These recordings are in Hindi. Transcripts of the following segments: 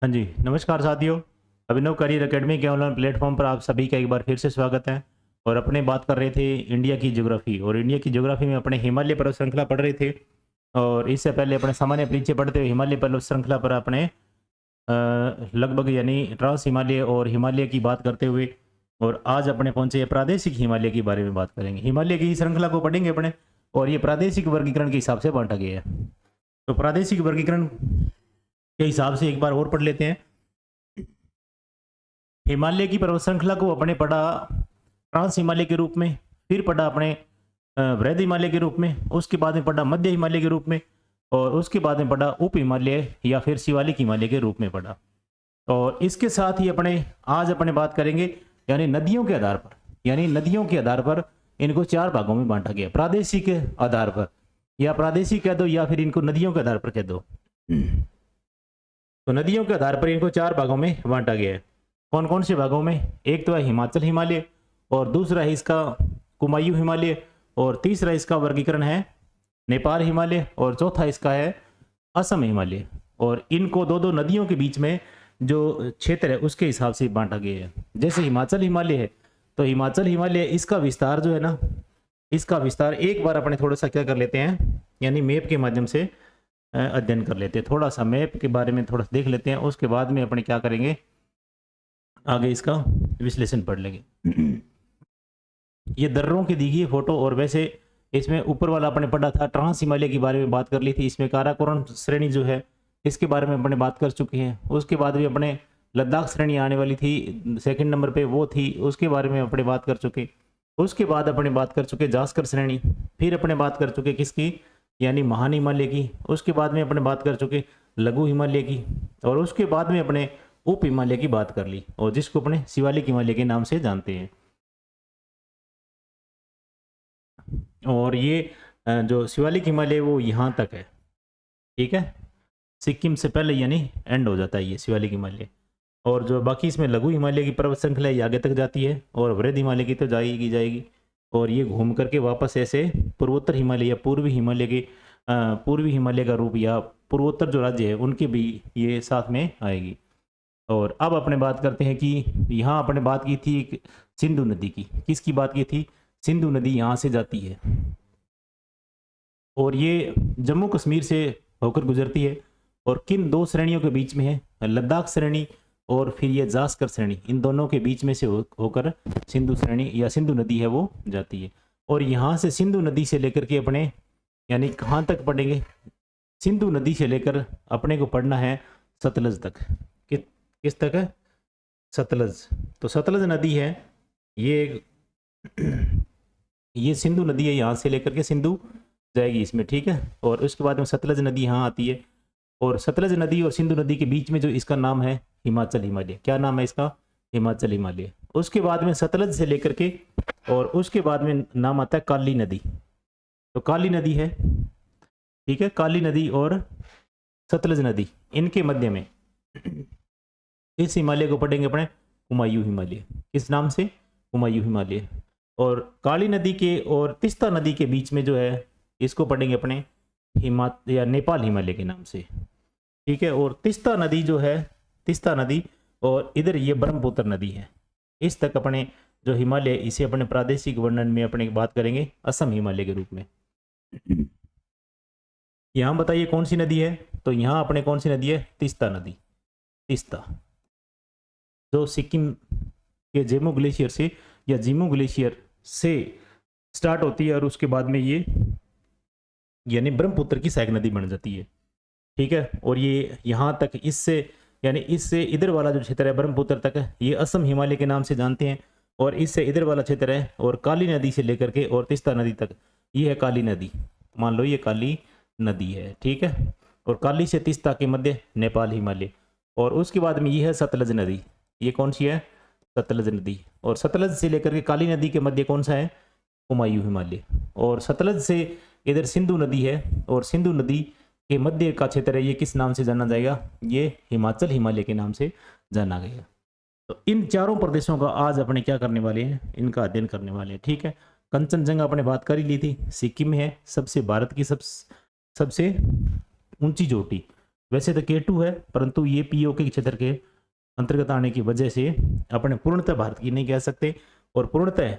हाँ जी, नमस्कार साथियों। अभिनव करियर एकेडमी के ऑनलाइन प्लेटफॉर्म पर आप सभी का एक बार फिर से स्वागत है। और अपने बात कर रहे थे इंडिया की ज्योग्राफी, और इंडिया की ज्योग्राफी में अपने हिमालय पर्वत श्रृंखला पढ़ रहे थे। और इससे पहले अपने सामान्य परिचय पढ़ते हुए हिमालय पर्वत श्रृंखला पर अपने लगभग यानी ट्रांस हिमालय और हिमालय की बात करते हुए, और आज अपने पहुंचे प्रादेशिक हिमालय के बारे में बात करेंगे। हिमालय की श्रृंखला को पढ़ेंगे अपने, और ये प्रादेशिक वर्गीकरण के हिसाब से बांटा गया है। तो प्रादेशिक वर्गीकरण के हिसाब से एक बार और पढ़ लेते हैं। हिमालय की पर्वत श्रृंखला को अपने पढ़ा ट्रांस हिमालय के रूप में, फिर पढ़ा अपने वृहद हिमालय के रूप में, उसके बाद में पढ़ा मध्य हिमालय के रूप में, और उसके बाद में पढ़ा उप हिमालय या फिर शिवालिक हिमालय के रूप में पढ़ा। और इसके साथ ही अपने आज अपने बात करेंगे यानी नदियों के आधार पर, यानी नदियों के आधार पर इनको चार भागों में बांटा गया। प्रादेशिक आधार पर, या प्रादेशिक कह दो या फिर इनको नदियों के आधार पर कह दो। तो नदियों के आधार पर इनको चार भागों में बांटा गया है। कौन कौन से भागों में? एक तो है हिमाचल हिमालय, और दूसरा है इसका कुमायूं हिमालय, और तीसरा इसका वर्गीकरण है नेपाल हिमालय, और चौथा इसका है असम हिमालय। और इनको दो दो नदियों के बीच में जो क्षेत्र है उसके हिसाब से बांटा गया है। जैसे हिमाचल हिमालय है, तो हिमाचल हिमालय इसका विस्तार जो है ना, इसका विस्तार एक बार अपने थोड़ा सा क्या कर लेते हैं, यानी मैप के माध्यम से अध्ययन कर लेते हैं। थोड़ा सा मैप के बारे में थोड़ा देख लेते हैं, उसके बाद में अपने क्या करेंगे, आगे इसका विश्लेषण पढ़ लेंगे। ये दर्रों की दी गई फोटो, और वैसे इसमें ऊपर वाला अपने पढ़ा था ट्रांस हिमालय के बारे में बात कर ली थी। इसमें काराकोरम श्रेणी जो है इसके बारे में अपने बात कर चुके हैं। उसके बाद भी अपने लद्दाख श्रेणी आने वाली थी, सेकंड नंबर पे वो थी, उसके बारे में अपने बात कर चुके। उसके बाद अपने बात कर चुके जास्कर श्रेणी, फिर अपने बात कर चुके किसकी, यानी महान हिमालय की। उसके बाद में अपने बात कर चुके लघु हिमालय की, और उसके बाद में अपने उप हिमालय की बात कर ली, और जिसको अपने शिवालिक हिमालय के नाम से जानते हैं। और ये जो शिवालिक हिमालय वो यहाँ तक है, ठीक है, सिक्किम से पहले यानी एंड हो जाता है ये शिवालिक हिमालय। और जो बाकी इसमें लघु हिमालय की पर्वत श्रृंखला ये आगे तक जाती है, और वृहद हिमालय की तो जाएगी जाएगी, और ये घूम करके वापस ऐसे पूर्वोत्तर हिमालय या पूर्वी हिमालय के पूर्वी हिमालय का रूप या पूर्वोत्तर जो राज्य है उनके भी ये साथ में आएगी। और अब अपने बात करते हैं कि यहाँ अपने बात की थी एक सिंधु नदी की। किसकी बात की थी? सिंधु नदी यहाँ से जाती है, और ये जम्मू कश्मीर से होकर गुजरती है। और किन दो श्रेणियों के बीच में है? लद्दाख श्रेणी और फिर ये जास्कर श्रेणी, इन दोनों के बीच में से होकर सिंधु श्रेणी या सिंधु नदी है वो जाती है। और यहाँ से सिंधु नदी से लेकर के अपने यानी कहाँ तक पढ़ेंगे? सिंधु नदी से लेकर अपने को पढ़ना है सतलज तक। किस तक है? सतलज। तो सतलज नदी है ये ये सिंधु नदी है, यहाँ से लेकर के सिंधु जाएगी इसमें, ठीक है। और उसके बाद में सतलज नदी यहाँ आती है, और सतलज नदी और सिंधु नदी के बीच में जो इसका नाम है हिमाचल हिमालय। क्या नाम है इसका? हिमाचल हिमालय। उसके बाद में सतलज से लेकर के, और उसके बाद में नाम आता है काली नदी। तो काली नदी है, ठीक है, काली नदी और सतलज नदी, इनके मध्य में इस हिमालय को पढ़ेंगे अपने कुमायूं हिमालय। किस नाम से? कुमायूं हिमालय। और काली नदी के और तिस्ता नदी के बीच में जो है इसको पढ़ेंगे अपने हिमाचल या नेपाल हिमालय के नाम से, ठीक है। और तिस्ता नदी जो है, तिस्ता नदी, और इधर ये ब्रह्मपुत्र नदी है। इस तक अपने जो हिमालय, इसे अपने प्रादेशिक वर्णन में अपने बात करेंगे असम हिमालय के रूप में। यहाँ बताइए कौन सी नदी है? तो यहाँ अपने कौन सी नदी है? तिस्ता नदी। तिस्ता जो सिक्किम के जेमू ग्लेशियर से या जीमू ग्लेशियर से स्टार्ट होती है, और उसके बाद में ये यानी ब्रह्मपुत्र की सहायक नदी बन जाती है, ठीक है। और ये यहाँ तक इससे यानी इससे इधर वाला जो क्षेत्र है ब्रह्मपुत्र तक, ये असम हिमालय के नाम से जानते हैं। और इससे इधर वाला क्षेत्र है, और काली नदी से लेकर के और तिस्ता नदी तक ये है काली नदी। मान लो ये काली नदी है, ठीक है। और काली से तिस्ता के मध्य नेपाल हिमालय। और उसके बाद में ये है सतलज नदी। ये कौन सी है? सतलज नदी। और सतलज से लेकर के काली नदी के मध्य कौन सा है? कुमायूं हिमालय। और सतलज से इधर सिंधु नदी है, और सिंधु नदी के मध्य का क्षेत्र है, ये किस नाम से जाना जाएगा? ये हिमाचल हिमालय के नाम से जाना गया। तो इन चारों प्रदेशों का आज अपने क्या करने वाले हैं? इनका अध्ययन करने वाले हैं, ठीक है। कंचनजंगा अपने बात कर ही ली थी, सिक्किम में है, सबसे भारत की सबसे ऊंची चोटी। वैसे तो K2 है, परंतु ये POK के क्षेत्र के अंतर्गत आने की वजह से अपने पूर्णतः भारत की नहीं कह सकते। और पूर्णतः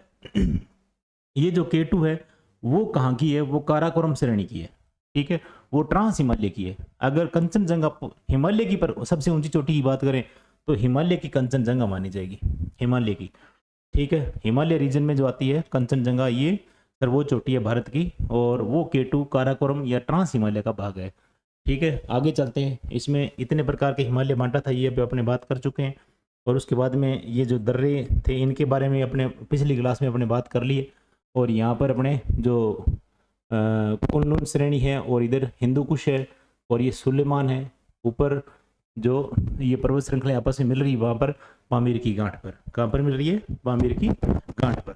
ये जो K2 है वो कहाँ की है, वो काराकोरम श्रेणी की है, ठीक है, वो ट्रांस हिमालय की है। अगर कंचनजंगा हिमालय की पर सबसे ऊंची चोटी की बात करें तो हिमालय की कंचनजंगा मानी जाएगी, हिमालय की, ठीक है। हिमालय रीजन में जो आती है कंचनजंगा, ये सर्वोच्च चोटी है भारत की, और वो K2 काराकोरम या ट्रांस हिमालय का भाग है, ठीक है। आगे चलते हैं, इसमें इतने प्रकार के हिमालय बांटा था ये अभी अपने बात कर चुके हैं। और उसके बाद में ये जो दर्रे थे इनके बारे में अपने पिछली क्लास में अपने बात कर लिए। और यहाँ पर अपने जो कुनलुन श्रेणी है, और इधर हिंदू कुश है, और ये सुलेमान है, ऊपर जो ये पर्वत श्रृंखला आपस में मिल रही है वहाँ पर पामीर की गांठ पर। कहाँ पर मिल रही है? पामीर की गांठ पर।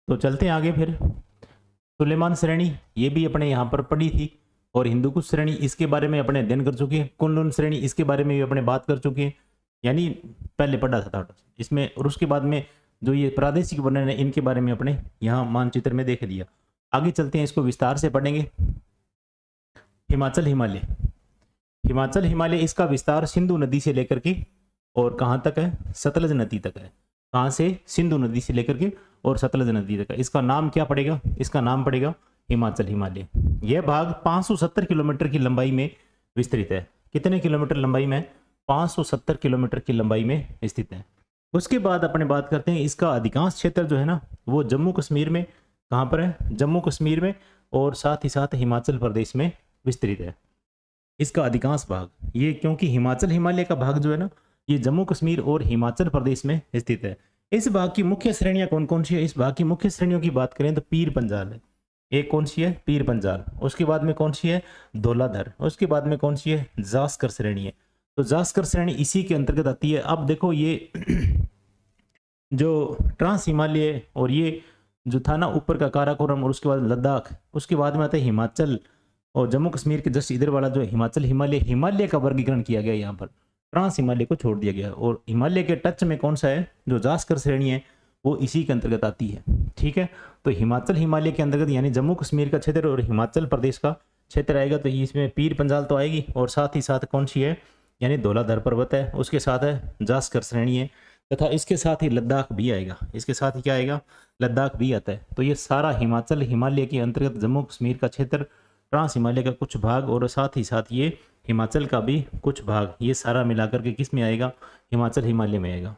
तो चलते हैं आगे फिर। सुलेमान श्रेणी ये भी अपने यहाँ पर पड़ी थी, और हिंदू कुश श्रेणी इसके बारे में अपने अध्ययन कर चुके हैं। कुनलुन श्रेणी इसके बारे में भी अपने बात कर चुके हैं, यानी पहले पढ़ा था इसमें। और उसके बाद में जो ये प्रादेशिक वर्णन है इनके बारे में अपने यहाँ मानचित्र में देख लिया। आगे चलते हैं, इसको विस्तार से पढ़ेंगे। हिमाचल हिमालय, हिमाचल हिमालय इसका विस्तार सिंधु नदी से लेकर के और कहाँ तक है? सतलज नदी तक है। कहाँ से? सिंधु नदी से लेकर के और सतलज नदी तक है। इसका नाम क्या पड़ेगा? इसका नाम पड़ेगा हिमाचल हिमालय। यह भाग 570 किलोमीटर की लंबाई में विस्तृत है। कितने किलोमीटर लंबाई में? 570 किलोमीटर की लंबाई में स्थित है। उसके बाद अपने बात करते हैं, इसका अधिकांश क्षेत्र जो है ना वो जम्मू कश्मीर में, कहाँ पर है? जम्मू कश्मीर में, और साथ ही साथ हिमाचल प्रदेश में विस्तृत है इसका अधिकांश भाग। ये क्योंकि हिमाचल हिमालय का भाग जो है ना ये जम्मू कश्मीर और हिमाचल प्रदेश में स्थित है। इस भाग की मुख्य श्रेणियां कौन कौन सी है? इस भाग की मुख्य श्रेणियों की बात करें तो पीर पंजाल है। एक कौन सी है? पीर पंजाल। उसके बाद में कौन सी है? धौलाधर। उसके बाद में कौन सी है? जास्कर श्रेणी है। तो जास्कर श्रेणी इसी के अंतर्गत आती है। अब देखो ये जो ट्रांस हिमालय और ये जो था ना ऊपर का काराकोरम और उसके बाद लद्दाख, उसके बाद में आता है हिमाचल, और जम्मू कश्मीर के जस्ट इधर वाला जो हिमाचल हिमालय, हिमालय का वर्गीकरण किया गया यहाँ पर, ट्रांस हिमालय को छोड़ दिया गया। और हिमालय के टच में कौन सा है? जो जास्कर श्रेणी है वो इसी के अंतर्गत आती है, ठीक है। तो हिमाचल हिमालय के अंतर्गत यानी जम्मू कश्मीर का क्षेत्र और हिमाचल प्रदेश का क्षेत्र आएगा। तो इसमें पीर पंजाल तो आएगी, और साथ ही साथ कौन सी है? यानी धौलाधर पर्वत है, उसके साथ है जास्कर श्रेणी है, तथा इसके साथ ही लद्दाख भी आएगा। इसके साथ ही क्या आएगा? लद्दाख भी आता है। तो ये सारा हिमाचल हिमालय के अंतर्गत जम्मू कश्मीर का क्षेत्र, ट्रांस हिमालय का कुछ भाग, और साथ ही साथ ये हिमाचल का भी कुछ भाग, ये सारा मिलाकर के किस में आएगा? हिमाचल हिमालय में आएगा।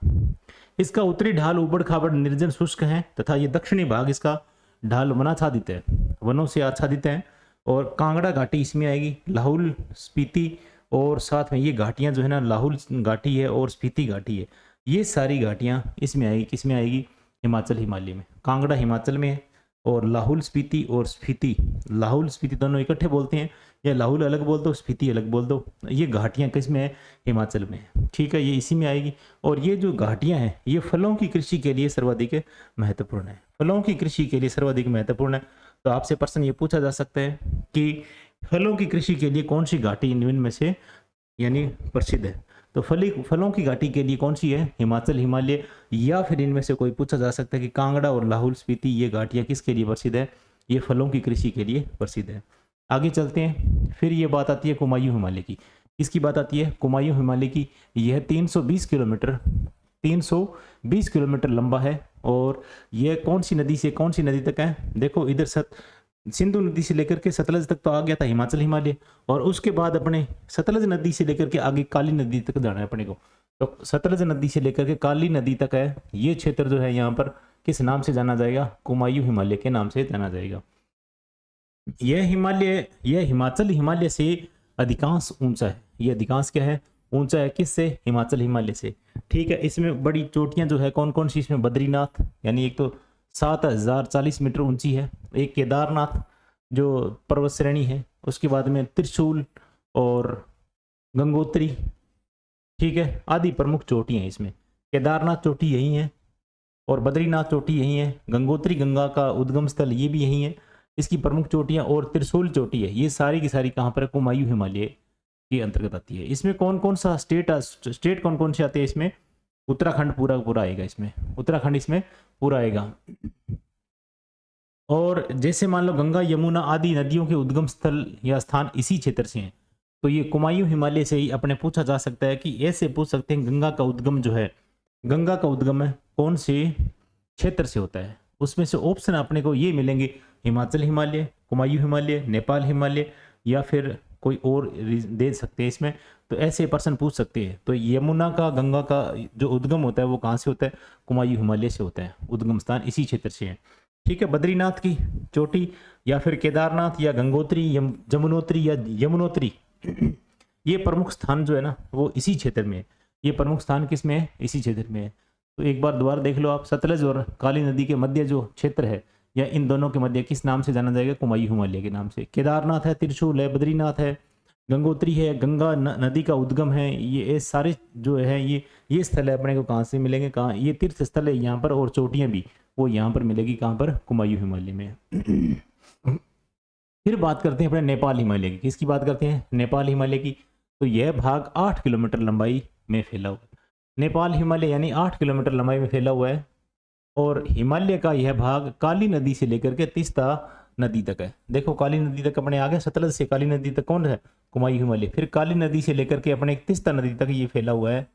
इसका उत्तरी ढाल उबड़ खाबड़ निर्जन शुष्क है, तथा ये दक्षिणी भाग इसका ढाल वनाच्छादित है, वनों से आच्छादित है। और कांगड़ा घाटी इसमें आएगी, लाहौल स्पीति, और साथ में ये घाटियां जो है ना लाहौल घाटी है और स्पीति घाटी है, ये सारी घाटियां इसमें आएगी। किसमें आएगी? हिमाचल हिमालय में। कांगड़ा हिमाचल में है, और लाहौल स्पीति और स्पीति, लाहौल स्पीति दोनों इकट्ठे बोलते हैं, या लाहौल अलग बोल दो स्पीति अलग बोल दो, ये घाटियां किस में है? हिमाचल में है, ठीक है, ये इसी में आएगी। और ये जो घाटियां हैं ये फलों की कृषि के लिए सर्वाधिक महत्वपूर्ण है, फलों की कृषि के लिए सर्वाधिक महत्वपूर्ण है। तो आपसे प्रश्न ये पूछा जा सकता है कि फलों की कृषि के लिए कौन सी घाटी इनमें में से यानी प्रसिद्ध है? तो फलों की घाटी के लिए कौन सी है? हिमाचल हिमालय। या फिर इनमें से कोई पूछा जा सकता है कि कांगड़ा और लाहौल स्पीति ये घाटियां किसके लिए प्रसिद्ध है? ये फलों की कृषि के लिए प्रसिद्ध है। आगे चलते हैं, फिर ये बात आती है कुमायूं हिमालय की। इसकी बात आती है कुमायूं हिमालय की। यह 320 किलोमीटर लंबा है, और यह कौन सी नदी से कौन सी नदी तक है? देखो इधर सिंधु नदी से लेकर के सतलज तक तो आ गया था हिमाचल हिमालय, और उसके बाद अपने सतलज नदी से लेकर के आगे काली नदी तक जाना है अपने को। तो सतलज नदी से लेकर के काली नदी तक है ये क्षेत्र जो है, यहाँ पर किस नाम से जाना जाएगा? कुमायूं हिमालय के नाम से जाना जाएगा। यह हिमाचल हिमालय से अधिकांश ऊंचा है। ये अधिकांश क्या है? ऊंचा है। किससे? हिमाचल हिमालय से, ठीक है। इसमें बड़ी चोटियां जो है कौन कौन सी? इसमें बद्रीनाथ, यानी एक तो 7040 मीटर ऊंची है, एक केदारनाथ जो पर्वत श्रेणी है, उसके बाद में त्रिशूल और गंगोत्री, ठीक है, आदि प्रमुख चोटियां हैं इसमें। केदारनाथ चोटी यही है, और बद्रीनाथ चोटी यही है, गंगोत्री गंगा का उद्गम स्थल ये भी यही है, इसकी प्रमुख चोटियां, और त्रिशूल चोटी है। ये सारी की सारी कहाँ पर है? कुमायूं हिमालय के अंतर्गत आती है। इसमें कौन कौन सा स्टेट कौन कौन से आते हैं इसमें? उत्तराखंड पूरा पूरा आएगा इसमें, उत्तराखंड इसमें पूरा आएगा। और जैसे मान लो गंगा यमुना आदि नदियों के उद्गम स्थल या स्थान इसी क्षेत्र से हैं, तो ये कुमायूं हिमालय से ही अपने पूछा जा सकता है कि ऐसे पूछ सकते हैं गंगा का उद्गम जो है, गंगा का उद्गम है कौन से क्षेत्र से होता है। उसमें से ऑप्शन अपने को ये मिलेंगे, हिमाचल हिमालय, कुमायूं हिमालय, नेपाल हिमालय, या फिर कोई और दे सकते हैं इसमें। तो ऐसे प्रश्न पूछ सकते हैं। तो यमुना का गंगा का जो उद्गम होता है वो कहाँ से होता है, कुमायूं हिमालय से होता है, उद्गम स्थान इसी क्षेत्र से है। ठीक है, बद्रीनाथ की चोटी या फिर केदारनाथ या गंगोत्री जमुनोत्री या यमुनोत्री ये प्रमुख स्थान जो है ना वो इसी क्षेत्र में है। ये प्रमुख स्थान किस में है, इसी क्षेत्र में है। तो एक बार दोबारा देख लो आप, सतलज और काली नदी के मध्य जो क्षेत्र है या इन दोनों के मध्य किस नाम से जाना जाएगा, कुमायूं हिमालय के नाम से। केदारनाथ है, त्रिशूल है, बद्रीनाथ है, गंगोत्री है, गंगा नदी का उद्गम है। ये सारे जो है ये स्थल है अपने को कहाँ से मिलेंगे, कहाँ ये तीर्थ स्थल है यहाँ पर, और चोटियाँ भी वो यहाँ पर मिलेगी, कहाँ पर, कुमायूं हिमालय में। फिर बात करते हैं अपने नेपाल हिमालय की। किसकी बात करते हैं, नेपाल हिमालय की। तो यह भाग 8 किलोमीटर लंबाई में फैला हुआ है। नेपाल हिमालय यानी 8 किलोमीटर लंबाई में फैला हुआ है। और हिमालय का यह भाग काली नदी से लेकर के तीस्ता नदी तक है। देखो काली नदी तक अपने आ गए, सतलज से काली नदी तक कौन है, कुमायूं हिमालय। फिर काली नदी से लेकर के अपने तीस्ता नदी तक ये फैला हुआ है।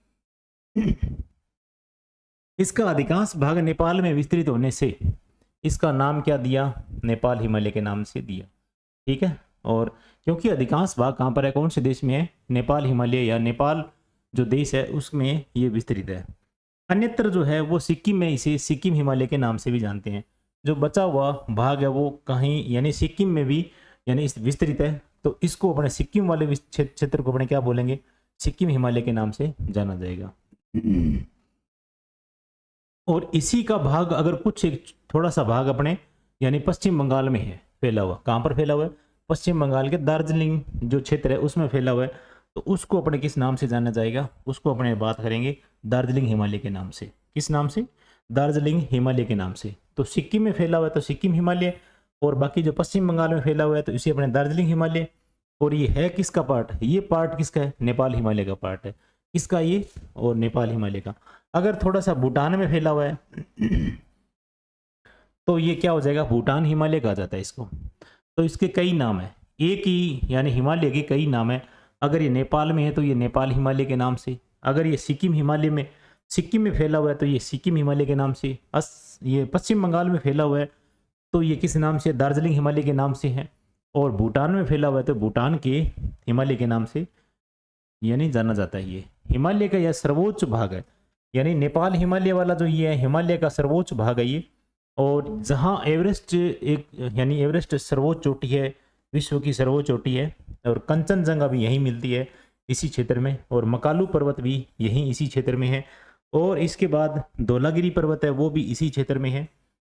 इसका अधिकांश भाग नेपाल में विस्तृत होने से इसका नाम क्या दिया, नेपाल हिमालय के नाम से दिया। ठीक है, और क्योंकि अधिकांश भाग कहाँ पर है, कौन से देश में है, नेपाल हिमालय या नेपाल जो देश है उसमें ये विस्तृत है। अन्यत्र जो है वो सिक्किम में इसे सिक्किम हिमालय के नाम से भी जानते हैं। जो बचा हुआ भाग है वो कहीं यानी सिक्किम में भी यानी विस्तृत है। तो इसको अपने सिक्किम वाले क्षेत्र को अपने क्या बोलेंगे, सिक्किम हिमालय के नाम से जाना जाएगा। और इसी का भाग अगर कुछ एक थोड़ा सा भाग अपने यानी पश्चिम बंगाल में है फैला हुआ। कहाँ पर फैला हुआ है, पश्चिम बंगाल के दार्जिलिंग जो क्षेत्र है उसमें फैला हुआ है। तो उसको अपने किस नाम से जाना जाएगा, उसको अपने बात करेंगे दार्जिलिंग हिमालय के नाम से। किस नाम से, दार्जिलिंग हिमालय के नाम से। तो सिक्किम में फैला हुआ है तो सिक्किम हिमालय, और बाकी जो पश्चिम बंगाल में फैला हुआ है तो इसे अपने दार्जिलिंग हिमालय। और ये है किसका पार्ट, ये पार्ट किसका है, नेपाल हिमालय का पार्ट है। किसका, ये और नेपाल हिमालय का। अगर थोड़ा सा भूटान में फैला हुआ है तो ये क्या हो जाएगा, भूटान हिमालय कहा जाता है इसको। तो इसके कई नाम है, एक ही यानी हिमालय के कई नाम है। अगर ये नेपाल में है तो ये नेपाल हिमालय के नाम से। अगर ये सिक्किम हिमालय में सिक्किम में फैला हुआ है तो ये सिक्किम हिमालय के नाम से। ये पश्चिम बंगाल में फैला हुआ है तो ये किस नाम से, दार्जिलिंग हिमालय के नाम से है। और भूटान में फैला हुआ है तो भूटान के हिमालय के नाम से यानी जाना जाता है। ये हिमालय का यह सर्वोच्च भाग है, यानी नेपाल हिमालय वाला जो ये है हिमालय का सर्वोच्च भाग है ये। और जहाँ एवरेस्ट एक यानी एवरेस्ट सर्वोच्च चोटी है, विश्व की सर्वोच्च चोटी है। और कंचनजंगा भी यहीं मिलती है इसी क्षेत्र में, और मकालू पर्वत भी यहीं इसी क्षेत्र में है। और इसके बाद धौलागिरी पर्वत है वो भी इसी क्षेत्र में है।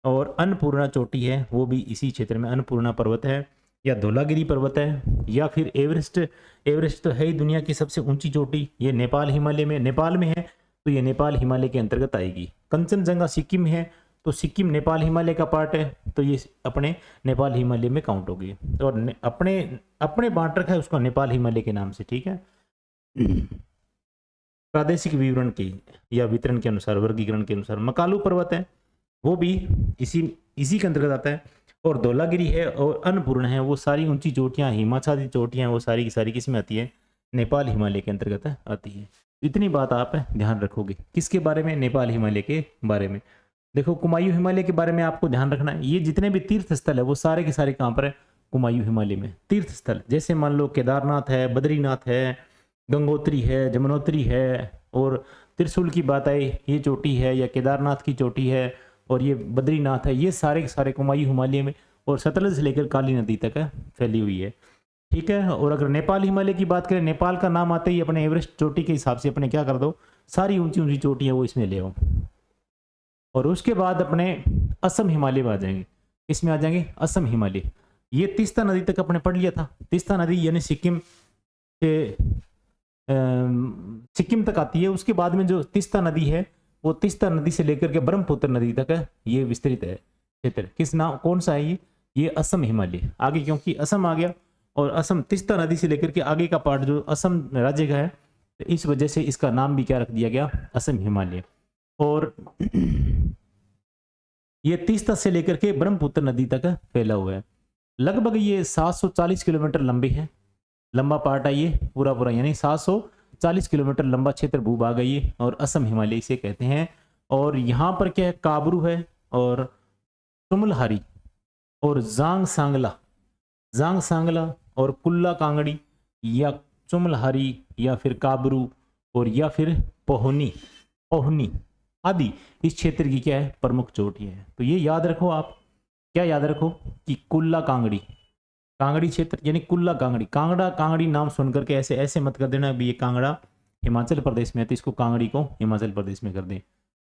और अन्नपूर्णा चोटी है वो भी इसी क्षेत्र में, अन्नपूर्णा पर्वत है या धौलागिरी पर्वत है या फिर एवरेस्ट। एवरेस्ट तो है ही दुनिया की सबसे ऊंची चोटी, ये नेपाल हिमालय में नेपाल में है तो ये नेपाल हिमालय के अंतर्गत आएगी। कंचनजंगा सिक्किम में है तो सिक्किम नेपाल हिमालय का पार्ट है तो ये अपने नेपाल हिमालय में काउंट होगी। और अपने अपने बांट रखा है उसका नेपाल हिमालय के नाम से। ठीक है, प्रादेशिक विवरण के या वितरण के अनुसार, वर्गीकरण के अनुसार मकालू पर्वत है वो भी इसी के अंतर्गत आता है। और धौलागिरी है और अन्नपूर्णा है, वो सारी ऊंची चोटियाँ हिमाचल चोटियाँ वो सारी की सारी किस में आती है, नेपाल हिमालय के अंतर्गत आती है। इतनी बात आप ध्यान रखोगे किसके बारे में, नेपाल हिमालय के बारे में। देखो कुमायूं हिमालय के बारे में आपको ध्यान रखना है, ये जितने भी तीर्थ स्थल है वो सारे के सारे कहाँ पर है, कुमायूं हिमालय में। तीर्थ स्थल जैसे मान लो केदारनाथ है, बद्रीनाथ है, गंगोत्री है, जमुनोत्री है, और त्रिशूल की बात आई ये चोटी है या केदारनाथ की चोटी है, और ये बद्रीनाथ है, ये सारे के सारे कुमायूं हिमालय में और सतलज से लेकर काली नदी तक है फैली हुई है। ठीक है, और अगर नेपाल हिमालय की बात करें, नेपाल का नाम आते ही अपने एवरेस्ट चोटी के हिसाब से अपने क्या कर दो, सारी ऊंची ऊंची चोटियाँ वो इसमें ले आओ। और उसके बाद अपने असम हिमालय में आ जाएंगे। इसमें आ जाएंगे असम हिमालय। ये तीस्ता नदी तक अपने पढ़ लिया था। तीस्ता नदी यानी सिक्किम से सिक्किम तक आती है। उसके बाद में जो तीस्ता नदी है वो तीस्ता नदी से लेकर के ब्रह्मपुत्र नदी तक है, ये विस्तृत है क्षेत्र। किस नाम, कौन सा है ये असम हिमालय। आगे क्योंकि असम आ गया और असम तीस्ता नदी से लेकर के आगे का पार्ट जो असम राज्य का है तो इस वजह से इसका नाम भी क्या रख दिया गया, असम हिमालय। और ये तीस्ता से लेकर के ब्रह्मपुत्र नदी तक फैला हुआ है। लगभग ये 740 किलोमीटर लंबी है, लंबा पार्ट है ये पूरा पूरा, यानी 740 किलोमीटर लंबा क्षेत्र भूभाग है ये, और असम हिमालय इसे कहते हैं। और यहाँ पर क्या है, काबरू है और चुमलहारी और जांग सांगला और कुल्ला कांगड़ी या चुमलहारी या फिर काबरू और या फिर पोहनी आदि इस क्षेत्र की क्या है, प्रमुख चोटियां है। तो ये याद रखो आप, क्या याद रखो कि कुल्ला कांगड़ी क्षेत्र यानी कुल्ला कांगड़ी, कांगड़ा कांगड़ी नाम सुनकर के ऐसे ऐसे मत कर देना भी ये कांगड़ा हिमाचल प्रदेश में है तो इसको कांगड़ी को हिमाचल प्रदेश में कर दें।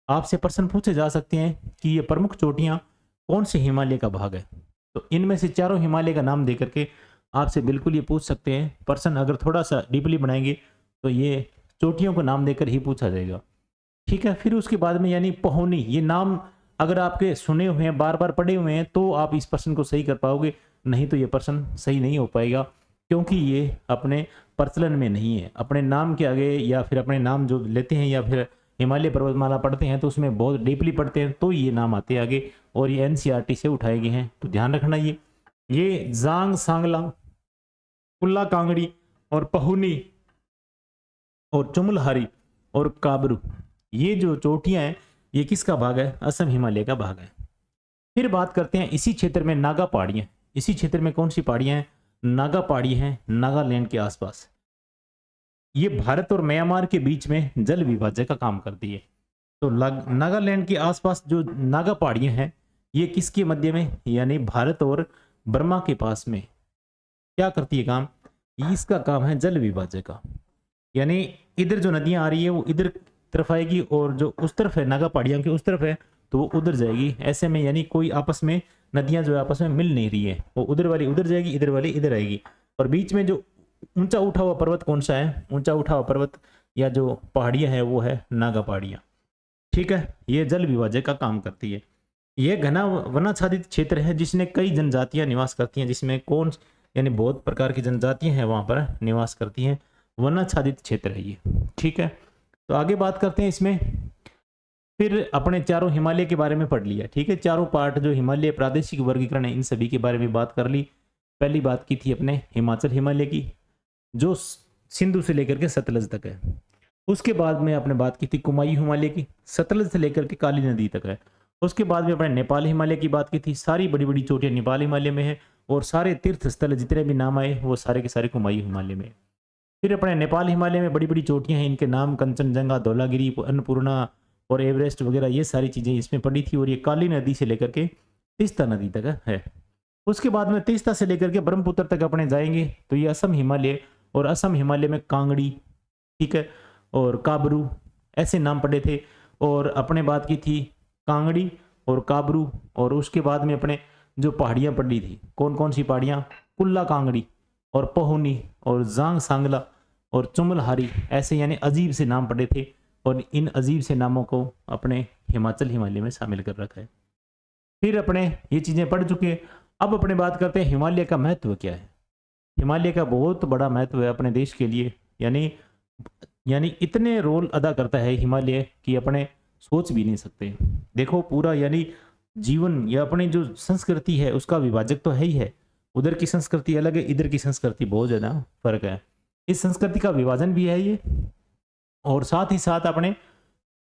आपसे प्रश्न पूछे जा सकते हैं कि ये प्रमुख चोटियां कौन से हिमालय का भाग है, तो इनमें से चारों हिमालय का नाम देकर के आपसे बिल्कुल ये पूछ सकते हैं प्रश्न। अगर थोड़ा सा डीपली बनाएंगे तो ये चोटियों को नाम देकर ही पूछा जाएगा, ठीक है। फिर उसके बाद में यानी पोहनी, ये नाम अगर आपके सुने हुए हैं, बार बार पढ़े हुए हैं, तो आप इस प्रश्न को सही कर पाओगे, नहीं तो ये प्रश्न सही नहीं हो पाएगा, क्योंकि ये अपने प्रचलन में नहीं है। अपने नाम के आगे या फिर अपने नाम जो लेते हैं या फिर हिमालय पर्वतमाला पढ़ते हैं तो उसमें बहुत डीपली पढ़ते हैं तो ये नाम आते हैं आगे, और ये एनसीईआरटी से उठाए गए हैं, तो ध्यान रखना। ये जांग सांगला, कुल्ला कांगड़ी और पहुनी और चुमलहारी और काबरू, ये जो चोटियां हैं ये किसका भाग है, असम हिमालय का भाग है। फिर बात करते हैं इसी क्षेत्र में नागा पहाड़ियां, इसी क्षेत्र में कौन सी पहाड़ियां हैं, नागा पहाड़ी हैं, नागालैंड के आसपास। ये भारत और म्यांमार के बीच में जल विभाजक का काम करती है। तो नागालैंड के आसपास जो नागा पहाड़ियां हैं ये किसके मध्य में, यानी भारत और बर्मा के पास में क्या करती है काम, इसका काम है जल विभाजक का। यानी इधर जो नदियां आ रही है वो इधर तरफ आएगी और जो उस तरफ है नागा पहाड़ियों के उस तरफ है तो वो उधर जाएगी। ऐसे में यानी कोई आपस में नदियां जो आपस में मिल नहीं रही है, वो उधर वाली उधर जाएगी, इधर वाली इधर आएगी। और बीच में जो ऊंचा उठा हुआ पर्वत कौन सा है, ऊंचा उठा हुआ पर्वत या जो पहाड़ियां है वो है नागा पहाड़ियां, ठीक है। ये जल विभाजक का काम करती है। यह घना वनाच्छादित क्षेत्र है जिसमें कई जनजातियां निवास करती हैं, जिसमें कौन यानी बहुत प्रकार की जनजातियां हैं वहां पर निवास करती हैं, वनाच्छादित क्षेत्र है ये, ठीक है। तो आगे बात करते हैं इसमें, फिर अपने चारों हिमालय के बारे में पढ़ लिया, ठीक है। चारों पार्ट जो हिमालय प्रादेशिक वर्गीकरण है इन सभी के बारे में बात कर ली। पहली बात की थी अपने हिमाचल हिमालय की जो सिंधु से लेकर के सतलज तक है। उसके बाद में आपने बात की थी कुमायूं हिमालय की, सतलज से लेकर के काली नदी तक है। उसके बाद में अपने नेपाल हिमालय की बात की थी, सारी बड़ी बड़ी चोटियां नेपाल हिमालय में है और सारे तीर्थ स्थल जितने भी नाम आए वो सारे के सारे कुमायूं हिमालय में। फिर अपने नेपाल हिमालय में बड़ी बड़ी चोटियां हैं, इनके नाम कंचनजंगा, धौलागिरी, अन्नपूर्णा और एवरेस्ट वगैरह ये सारी चीज़ें इसमें पड़ी थी। और ये काली नदी से लेकर के तीस्ता नदी तक है। उसके बाद में तीस्ता से लेकर के ब्रह्मपुत्र तक अपने जाएंगे तो ये असम हिमालय, और असम हिमालय में कांगड़ी, ठीक है, और काबरू ऐसे नाम पड़े थे। और अपने बात की थी कांगड़ी और काबरू, और उसके बाद में अपने जो पहाड़ियाँ पड़ी थी, कौन कौन सी पहाड़ियाँ, कुल्ला कांगड़ी और पोहनी और जांग सांगला और चुमलहारी, ऐसे यानी अजीब से नाम पड़े थे। और इन अजीब से नामों को अपने हिमाचल हिमालय में शामिल कर रखा है। फिर अपने ये चीज़ें पढ़ चुके, अब अपने बात करते हैं हिमालय का महत्व क्या है। हिमालय का बहुत बड़ा महत्व है अपने देश के लिए, यानी इतने रोल अदा करता है हिमालय कि अपने सोच भी नहीं सकते। देखो पूरा यानी जीवन या अपनी जो संस्कृति है उसका विभाजक तो है ही है, उधर की संस्कृति अलग है, इधर की संस्कृति बहुत ज़्यादा फर्क है। इस संस्कृति का विभाजन भी है ये, और साथ ही साथ अपने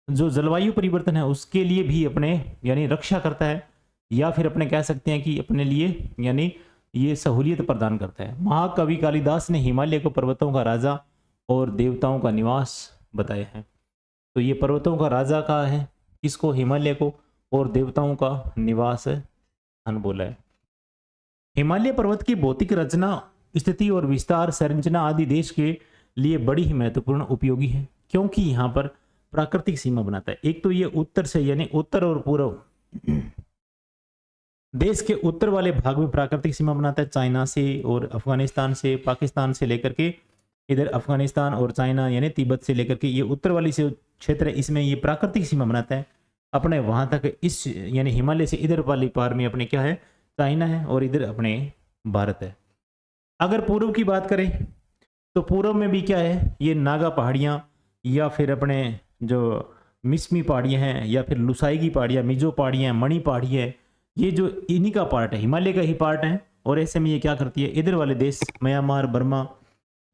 जो जलवायु परिवर्तन है उसके लिए भी अपने यानी रक्षा करता है, या फिर अपने कह सकते हैं कि अपने लिए यानी ये सहूलियत प्रदान करता है। महाकवि कालिदास ने हिमालय को पर्वतों का राजा और देवताओं का निवास बताया है। तो ये पर्वतों का राजा का है, इसको हिमालय को, और देवताओं का निवास स्थान बोला है। हिमालय पर्वत की भौतिक रचना, स्थिति और विस्तार, संरचना आदि देश के लिए बड़ी ही महत्वपूर्ण उपयोगी है, क्योंकि यहाँ पर प्राकृतिक सीमा बनाता है। एक तो ये उत्तर से यानी उत्तर और पूर्व, देश के उत्तर वाले भाग में प्राकृतिक सीमा बनाता है, चाइना से और अफगानिस्तान से, पाकिस्तान से लेकर के इधर अफगानिस्तान और चाइना यानी तिब्बत से लेकर के ये उत्तर वाली से क्षेत्र है, इसमें ये प्राकृतिक सीमा बनाता है अपने वहां तक। इस यानी हिमालय से इधर वाली पार में अपने क्या है, चाइना है, और इधर अपने भारत है। अगर पूर्व की बात करें तो पूर्व में भी क्या है, ये नागा पहाड़ियाँ या फिर अपने जो मिसमी पहाड़ियाँ हैं या फिर लुसाई की पहाड़ियाँ, मिजो पहाड़ियाँ, मणि पहाड़ी है, ये जो इन्हीं का पार्ट है, हिमालय का ही पार्ट है। और ऐसे में ये क्या करती है, इधर वाले देश म्यांमार, बर्मा,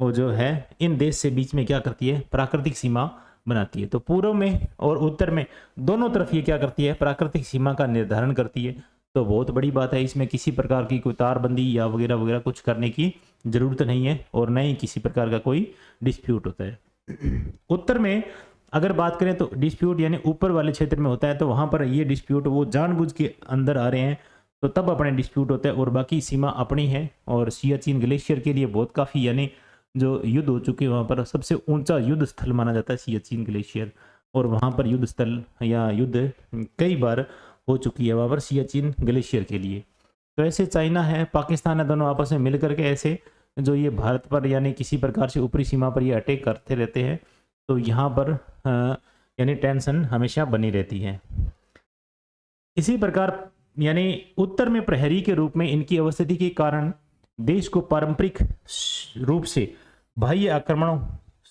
वो जो है इन देश से बीच में क्या करती है, प्राकृतिक सीमा बनाती है। तो पूर्व में और उत्तर में दोनों तरफ ये क्या करती है, प्राकृतिक सीमा का निर्धारण करती है। तो बहुत बड़ी बात है, इसमें किसी प्रकार की कोई तारबंदी या वगैरह वगैरह कुछ करने की जरूरत नहीं है और न ही किसी प्रकार का कोई डिस्प्यूट होता है। उत्तर में अगर बात करें तो डिस्प्यूट यानी ऊपर वाले क्षेत्र में होता है, तो वहां पर ये डिस्प्यूट वो जानबूझ के अंदर आ रहे हैं तो तब अपने डिस्प्यूट होता है, और बाकी सीमा अपनी है। और सियाचिन ग्लेशियर के लिए बहुत काफ़ी यानी जो युद्ध हो चुके हैं वहाँ पर, सबसे ऊंचा युद्ध स्थल माना जाता है सियाचिन ग्लेशियर, और वहाँ पर युद्ध स्थल या युद्ध कई बार हो चुकी है वहाँ पर सियाचिन ग्लेशियर के लिए। तो ऐसे चाइना है, पाकिस्तान है, दोनों आपस में मिल करके ऐसे जो ये भारत पर यानी किसी प्रकार से ऊपरी सीमा पर ये अटैक करते रहते हैं। तो यहाँ पर यानी टेंशन हमेशा बनी रहती है। इसी प्रकार यानी उत्तर में प्रहरी के रूप में इनकी अवस्थिति के कारण देश को पारंपरिक रूप से बाह्य आक्रमणों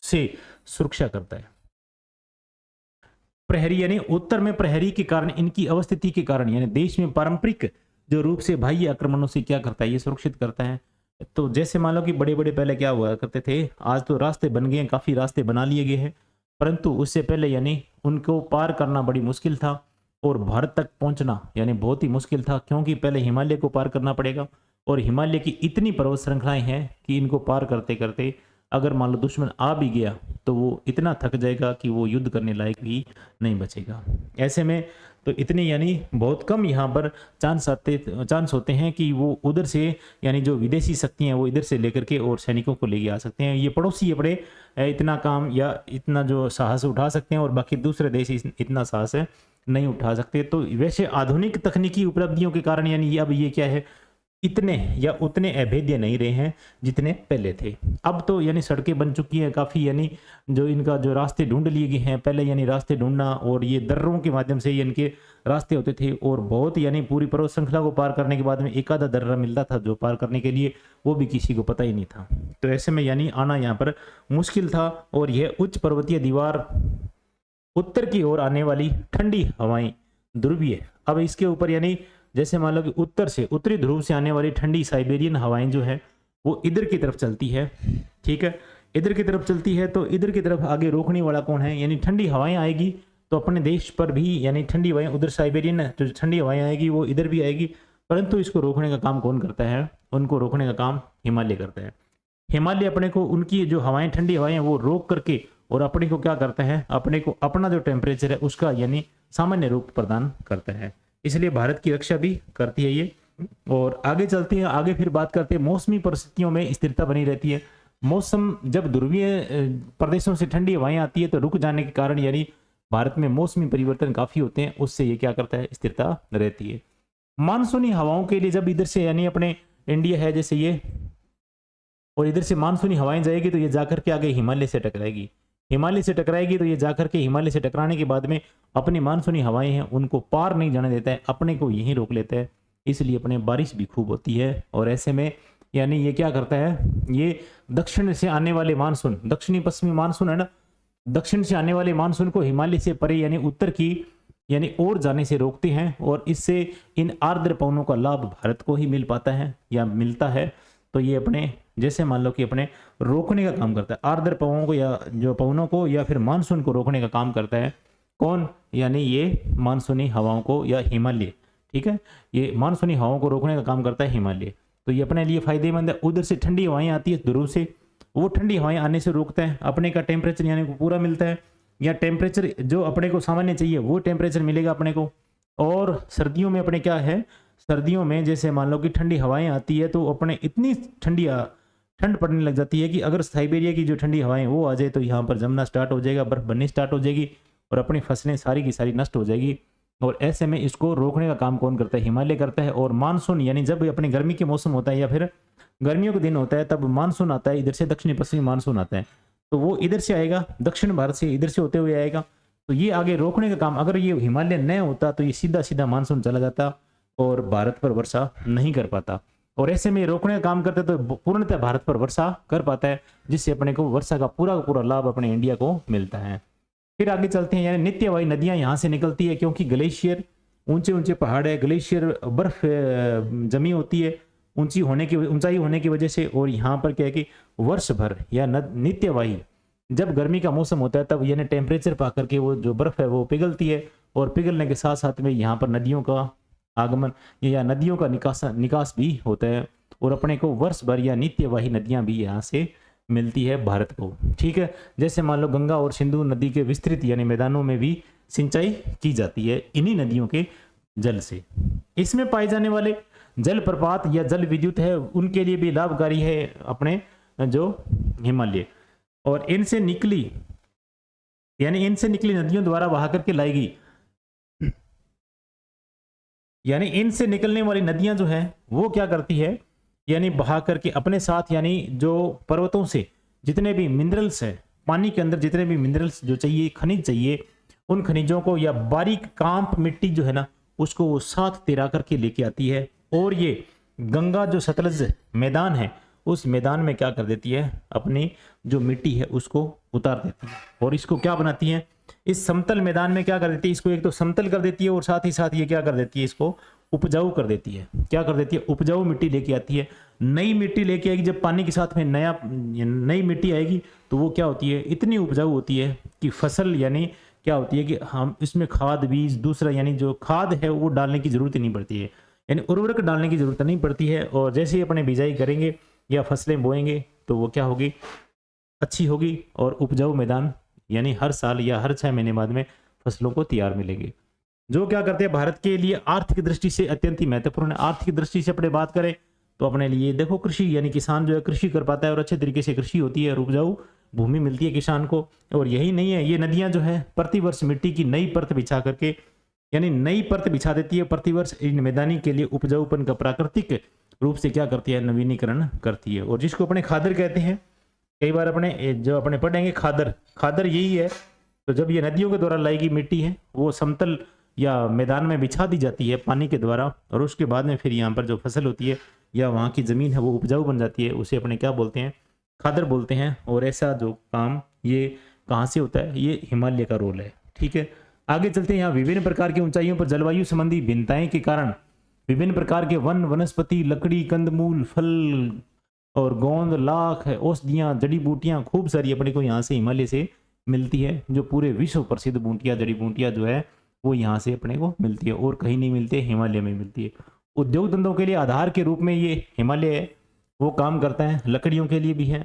से सुरक्षा करता है। प्रहरी यानी उत्तर में प्रहरी के कारण, इनकी अवस्थिति के कारण यानी देश में पारंपरिक जो रूप से बाह्य आक्रमणों से क्या करता है, ये सुरक्षित करता है। तो जैसे मान लो कि बड़े बड़े पहले क्या हुआ करते थे, आज तो रास्ते बन गए हैं, काफी रास्ते बना लिए गए हैं, परंतु उससे पहले यानी उनको पार करना बड़ी मुश्किल था और भारत तक पहुंचना यानी बहुत ही मुश्किल था, क्योंकि पहले हिमालय को पार करना पड़ेगा और हिमालय की इतनी पर्वत श्रृंखलाएं हैं कि इनको पार करते करते अगर मान लो दुश्मन आ भी गया तो वो इतना थक जाएगा कि वो युद्ध करने लायक भी नहीं बचेगा। ऐसे में तो इतने यानी बहुत कम यहाँ पर चांस होते हैं कि वो उधर से यानी जो विदेशी शक्ति हैं वो इधर से लेकर के और सैनिकों को लेके आ सकते हैं। ये पड़ोसी अपने इतना काम या इतना जो साहस उठा सकते हैं और बाकी दूसरे देश इतना साहस नहीं उठा सकते। तो वैसे आधुनिक तकनीकी उपलब्धियों के कारण यानी अब ये क्या है, इतने या उतने अभेद्य नहीं रहे हैं जितने पहले थे। अब तो यानी सड़कें बन चुकी हैं काफ़ी, यानी जो इनका जो रास्ते ढूंढ लिए गए हैं, पहले यानी रास्ते ढूंढना और ये दर्रों के माध्यम से इनके रास्ते होते थे और बहुत यानी पूरी पर्वत श्रृंखला को पार करने के बाद में एक आधा दर्रा मिलता था जो पार करने के लिए, वो भी किसी को पता ही नहीं था। तो ऐसे में यानी आना यहाँ पर मुश्किल था। और यह उच्च पर्वतीय दीवार उत्तर की ओर आने वाली ठंडी हवाएं ध्रुवीय, अब इसके ऊपर यानी जैसे मान लो कि उत्तर से उत्तरी ध्रुव से आने वाली ठंडी साइबेरियन हवाएं जो है वो इधर की तरफ चलती है, ठीक है, इधर की तरफ चलती है। तो इधर की तरफ आगे रोकने वाला कौन है, यानी ठंडी हवाएं आएगी तो अपने देश पर भी यानी ठंडी हवाएं उधर साइबेरियन जो ठंडी हवाएं आएगी वो इधर भी आएगी, परंतु इसको रोकने का काम कौन करता है, उनको रोकने का काम हिमालय करता है। हिमालय अपने को उनकी जो हवाएं ठंडी हवाएं वो रोक करके और अपने को क्या करता है, अपने को अपना जो टेम्परेचर है उसका यानी सामान्य रूप प्रदान करता है। इसलिए भारत की रक्षा भी करती है ये। और आगे चलते हैं, आगे फिर बात करते हैं मौसमी परिस्थितियों में स्थिरता बनी रहती है। मौसम जब ध्रुवीय प्रदेशों से ठंडी हवाएं आती है तो रुक जाने के कारण यानी भारत में मौसमी परिवर्तन काफी होते हैं, उससे ये क्या करता है, स्थिरता रहती है। मानसूनी हवाओं के लिए जब इधर से यानी अपने इंडिया है जैसे ये, और इधर से मानसूनी हवाएं जाएगी तो ये जाकर के आगे हिमालय से टकराएगी, हिमालय से टकराएगी तो ये जाकर के हिमालय से टकराने के बाद में अपनी मानसूनी हवाएं हैं उनको पार नहीं जाने देता है, अपने को यहीं रोक लेता है, इसलिए अपने बारिश भी खूब होती है। और ऐसे में यानी ये क्या करता है, ये दक्षिण से आने वाले मानसून, दक्षिणी पश्चिमी मानसून है ना, दक्षिण से आने वाले मानसून को हिमालय से परे यानी उत्तर की यानी और जाने से रोकते हैं, और इससे इन आर्द्र पवनों का लाभ भारत को ही मिल पाता है या मिलता है। तो ये अपने जैसे मान लो कि अपने रोकने का काम करता है आर्द्र पवनों को या जो पवनों को या फिर मानसून को रोकने का काम करता है कौन, यानी ये मानसूनी हवाओं को या हिमालय, ठीक है, ये मानसूनी हवाओं को रोकने का काम करता है हिमालय। तो ये अपने लिए फायदेमंद है। उधर से ठंडी हवाएं आती है ध्रुव से, वो ठंडी हवाएं आने से रोकता है, अपने का टेम्परेचर यानी को पूरा मिलता है, या टेम्परेचर जो अपने को सामान्य चाहिए वो टेम्परेचर मिलेगा अपने को। और सर्दियों में अपने क्या है, सर्दियों में जैसे मान लो कि ठंडी हवाएं आती है तो अपने इतनी ठंड पड़ने लग जाती है कि अगर साइबेरिया की जो ठंडी हवाएं वो आ जाए तो यहाँ पर जमना स्टार्ट हो जाएगा, बर्फ बननी स्टार्ट हो जाएगी और अपनी फसलें सारी की सारी नष्ट हो जाएगी। और ऐसे में इसको रोकने का काम कौन करता है, हिमालय करता है। और मानसून यानी जब अपने गर्मी के मौसम होता है या फिर गर्मियों के दिन होता है तब मानसून आता है, इधर से दक्षिणी पश्चिमी मानसून आता है, तो वो इधर से आएगा, दक्षिण भारत से इधर से होते हुए आएगा। तो ये आगे रोकने का काम, अगर ये हिमालय न होता तो ये सीधा सीधा मानसून चला जाता और भारत पर वर्षा नहीं कर पाता। और ऐसे में रोकने का काम करते तो पूर्णतः भारत पर वर्षा कर पाता है, जिससे अपने को वर्षा का पूरा लाभ अपने इंडिया को मिलता है। फिर आगे चलते हैं, यानी नित्यवाही नदियां यहाँ से निकलती है, क्योंकि ग्लेशियर ऊंचे ऊंचे पहाड़ है, ग्लेशियर बर्फ जमी होती है ऊंचाई होने की वजह से। और यहाँ पर क्या है कि वर्ष भर या नित्यवाही जब गर्मी का मौसम होता है तब यानी टेम्परेचर पा करके वो जो बर्फ है वो पिघलती है, और पिघलने के साथ साथ में यहाँ पर नदियों का आगमन या नदियों का निकास भी होता है, और अपने को वर्ष भर या नित्यवाही नदियां भी यहाँ से मिलती है भारत को। ठीक है, जैसे मान लो गंगा और सिंधु नदी के विस्तृत यानी मैदानों में भी सिंचाई की जाती है इन्हीं नदियों के जल से। इसमें पाए जाने वाले जल प्रपात या जल विद्युत है उनके लिए भी लाभकारी है अपने जो हिमालय, और इनसे निकली नदियों द्वारा बहा करके लाई गई, यानी इनसे निकलने वाली नदियां जो है वो क्या करती है, यानी बहा करके अपने साथ यानी जो पर्वतों से जितने भी मिनरल्स है, पानी के अंदर जितने भी मिनरल्स जो चाहिए, खनिज चाहिए, उन खनिजों को या बारीक कांप मिट्टी जो है ना उसको वो साथ तिरा करके लेके आती है, और ये गंगा जो सतलज मैदान है उस मैदान में क्या कर देती है, अपनी जो मिट्टी है उसको उतार देती है, और इसको क्या बनाती है, इस समतल मैदान में क्या कर देती है, इसको एक तो समतल कर देती है और साथ ही साथ ये क्या कर देती है, इसको उपजाऊ कर देती है। क्या कर देती है, उपजाऊ मिट्टी लेके आती है, नई मिट्टी लेके आएगी। जब पानी के साथ में नई मिट्टी आएगी तो वो क्या होती है, इतनी उपजाऊ होती है कि फसल यानी क्या होती है कि हम इसमें खाद बीज दूसरा यानी जो खाद है वो डालने की जरूरत ही नहीं पड़ती है, यानी उर्वरक डालने की जरूरत नहीं पड़ती है। और जैसे ही अपने बिजाई करेंगे या फसलें बोएंगे तो वो क्या होगी, अच्छी होगी, और उपजाऊ मैदान यानी हर साल या हर 6 महीने बाद में फसलों को तैयार मिलेंगे, जो क्या करते हैं भारत के लिए आर्थिक दृष्टि से अत्यंत ही महत्वपूर्ण है। आर्थिक दृष्टि से अपने बात करें तो अपने लिए देखो कृषि यानी किसान जो है कृषि कर पाता है और अच्छे तरीके से कृषि होती है और उपजाऊ भूमि मिलती है किसान को। और यही नहीं है, ये नदियां जो है प्रतिवर्ष मिट्टी की नई परत बिछा करके यानी नई परत बिछा देती है, प्रतिवर्ष इन मैदानी के लिए उपजाऊपन का प्राकृतिक रूप से क्या करती है, नवीनीकरण करती है, और जिसको अपने खादर कहते हैं। कई बार अपने पढ़ेंगे खादर यही है। तो जब ये नदियों के द्वारा लाई गई मिट्टी है वो समतल या मैदान में बिछा दी जाती है पानी के द्वारा, और उसके बाद में फिर यहाँ पर जो फसल होती है या वहाँ की ज़मीन है वो उपजाऊ बन जाती है, उसे अपने क्या बोलते हैं, खादर बोलते हैं। और ऐसा जो काम ये कहाँ से होता है, ये हिमालय का रोल है। ठीक है, आगे चलते हैं। यहाँ विभिन्न प्रकार की ऊंचाइयों पर जलवायु संबंधी भिन्नताएं के कारण विभिन्न प्रकार के वन वनस्पति लकड़ी कंदमूल फल और गोंद लाख औषधियाँ जड़ी बूटियाँ खूब सारी अपने को यहाँ से हिमालय से मिलती है, जो पूरे विश्व प्रसिद्ध बूटियाँ जड़ी बूटियाँ जो है वो यहाँ से अपने को मिलती है और कहीं नहीं मिलती है, हिमालय में मिलती है। उद्योग धंधों के लिए आधार के रूप में ये हिमालय है वो काम करता है, लकड़ियों के लिए भी है,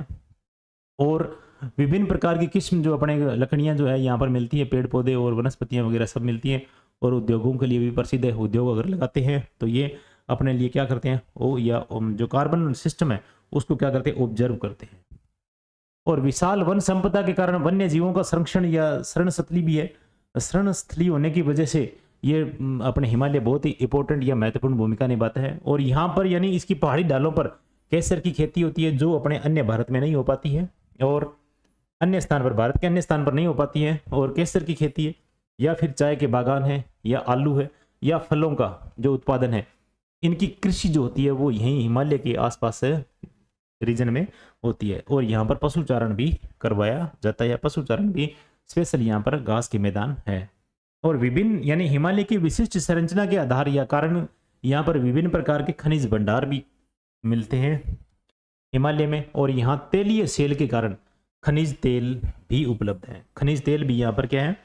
और विभिन्न प्रकार की किस्म जो अपने लकड़ियाँ जो है यहाँ पर मिलती है, पेड़ पौधे और वनस्पतियाँ वगैरह सब मिलती हैं, और उद्योगों के लिए भी प्रसिद्ध है। उद्योग अगर लगाते हैं तो ये अपने लिए क्या करते हैं, वो या जो कार्बन सिस्टम है उसको क्या करते हैं, ऑब्जर्व करते हैं। और विशाल वन संपदा के कारण वन्य जीवों का संरक्षण या शरण स्थली भी है। शरण स्थली होने की वजह से ये अपने हिमालय बहुत ही इंपॉर्टेंट या महत्वपूर्ण भूमिका निभाता है। और यहाँ पर यानी इसकी पहाड़ी ढालों पर केसर की खेती होती है, जो अपने अन्य भारत में नहीं हो पाती है, और अन्य स्थान पर भारत के अन्य स्थान पर नहीं हो पाती है। और केसर की खेती है या फिर चाय के बागान है या आलू है या फलों का जो उत्पादन है, इनकी कृषि जो होती है वो यहीं हिमालय के आसपास रीजन में होती है। और यहाँ पर पशुचारण भी करवाया जाता है, या पशुचारण भी स्पेशल यहाँ पर घास के मैदान है। और विभिन्न यानी हिमालय की विशिष्ट संरचना के आधार या कारण यहाँ पर विभिन्न प्रकार के खनिज भंडार भी मिलते हैं हिमालय में। और यहाँ तेलीय सेल के कारण खनिज तेल भी उपलब्ध है, खनिज तेल भी यहाँ पर क्या है,